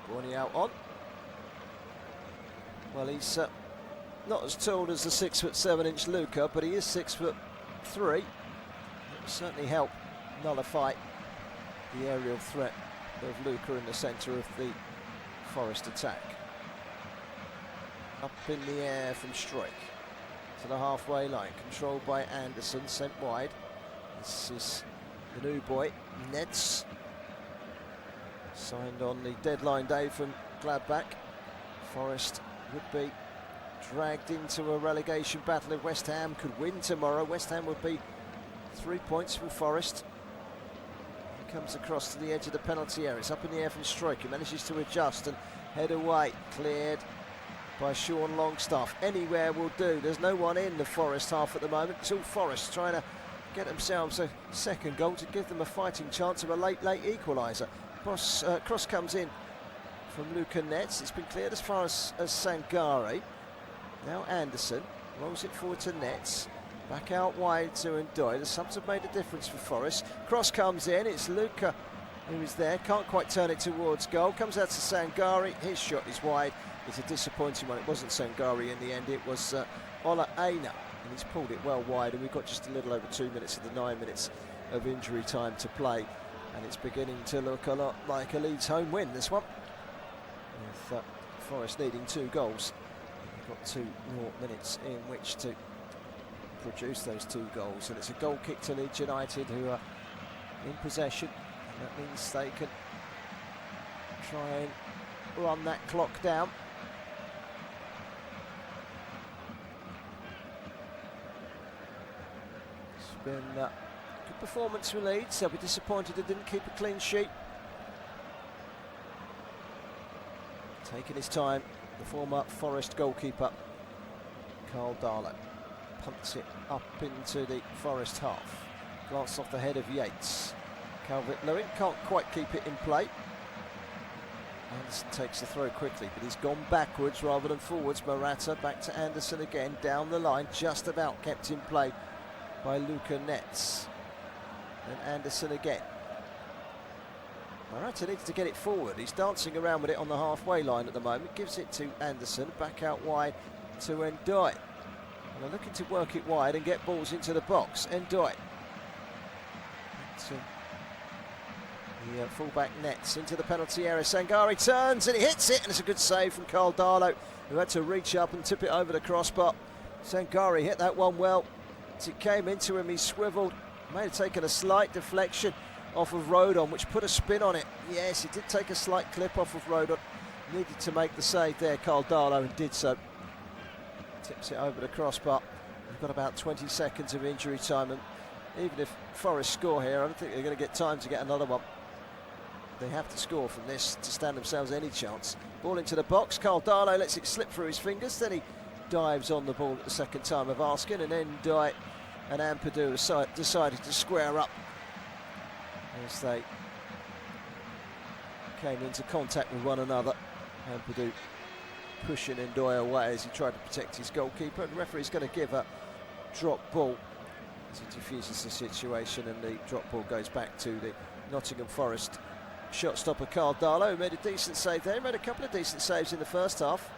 Borneo on. Well, he's not as tall as the 6'7" Luca, but he is 6'3". It will certainly help nullify the aerial threat of Luca in the centre of the Forest attack. Up in the air from Strike to the halfway line, controlled by Anderson, sent wide. This is the new boy, Neds, signed on the deadline day from Gladbach. Forest would be dragged into a relegation battle if West Ham could win tomorrow. West Ham would be 3 points from Forest. He comes across to the edge of the penalty area. It's up in the air from Strike. He manages to adjust and head away. Cleared by Sean Longstaff. Anywhere will do. There's no one in the Forest half at the moment. It's all Forest trying to get themselves a second goal to give them a fighting chance of a late equaliser. Cross comes in from Luca Nets. It's been cleared as far as Sangare. Now Anderson rolls it forward to Nets. Back out wide to Ndoye. The subs have made a difference for Forest. Cross comes in. It's Luca who is there. Can't quite turn it towards goal. Comes out to Sangare. His shot is wide. It's a disappointing one. It wasn't Sangare in the end. It was Ola Aina. And he's pulled it well wide. And we've got just a little over 2 minutes of the 9 minutes of injury time to play. And it's beginning to look a lot like a Leeds home win, this one. With Forest needing 2 goals. They've got 2 more minutes in which to produce those 2 goals, and it's a goal kick to Leeds United, who are in possession, and that means they can try and run that clock down. It's been a good performance for Leeds. They'll be disappointed they didn't keep a clean sheet. Taking his time, the former Forest goalkeeper Carl Darlow punts it up into the Forest half. Glance off the head of Yates. Calvert-Lewin can't quite keep it in play. Anderson takes the throw quickly, but he's gone backwards rather than forwards. Morata back to Anderson again, down the line, just about kept in play by Luca Nets. And Anderson again. Morata needs to get it forward. He's dancing around with it on the halfway line at the moment. Gives it to Anderson, back out wide to Ndoye. And they're looking to work it wide and get balls into the box. Ndoye. The full-back Nets into the penalty area. Sangare turns and he hits it, and it's a good save from Carl Darlow, who had to reach up and tip it over the crossbar. Sangare hit that one well. As it came into him, he swivelled. May have taken a slight deflection off of Rodon, which put a spin on it. Yes, he did take a slight clip off of Rodon. Needed to make the save there, Carl Darlow, and did so. Tips it over the crossbar. We've got about 20 seconds of injury time, and even if Forest score here, I don't think they're going to get time to get another one. They have to score from this to stand themselves any chance. Ball into the box. Carl Darlow lets it slip through his fingers. Then he dives on the ball at the second time of asking, and then Ndoye and Ampadu decided to square up as they came into contact with one another. Ampadu pushing Ndoye away as he tried to protect his goalkeeper, and the referee's going to give a drop ball as he diffuses the situation, and the drop ball goes back to the Nottingham Forest shot stopper Carl Darlow, who made a decent save there. He made a couple of decent saves in the first half.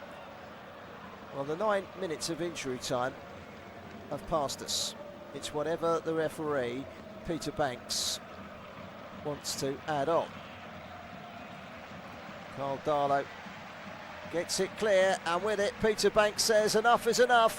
Well, the 9 minutes of injury time have passed us. It's whatever the referee, Peter Banks, wants to add on. Carl Darlow gets it clear, and with it Peter Banks says enough is enough.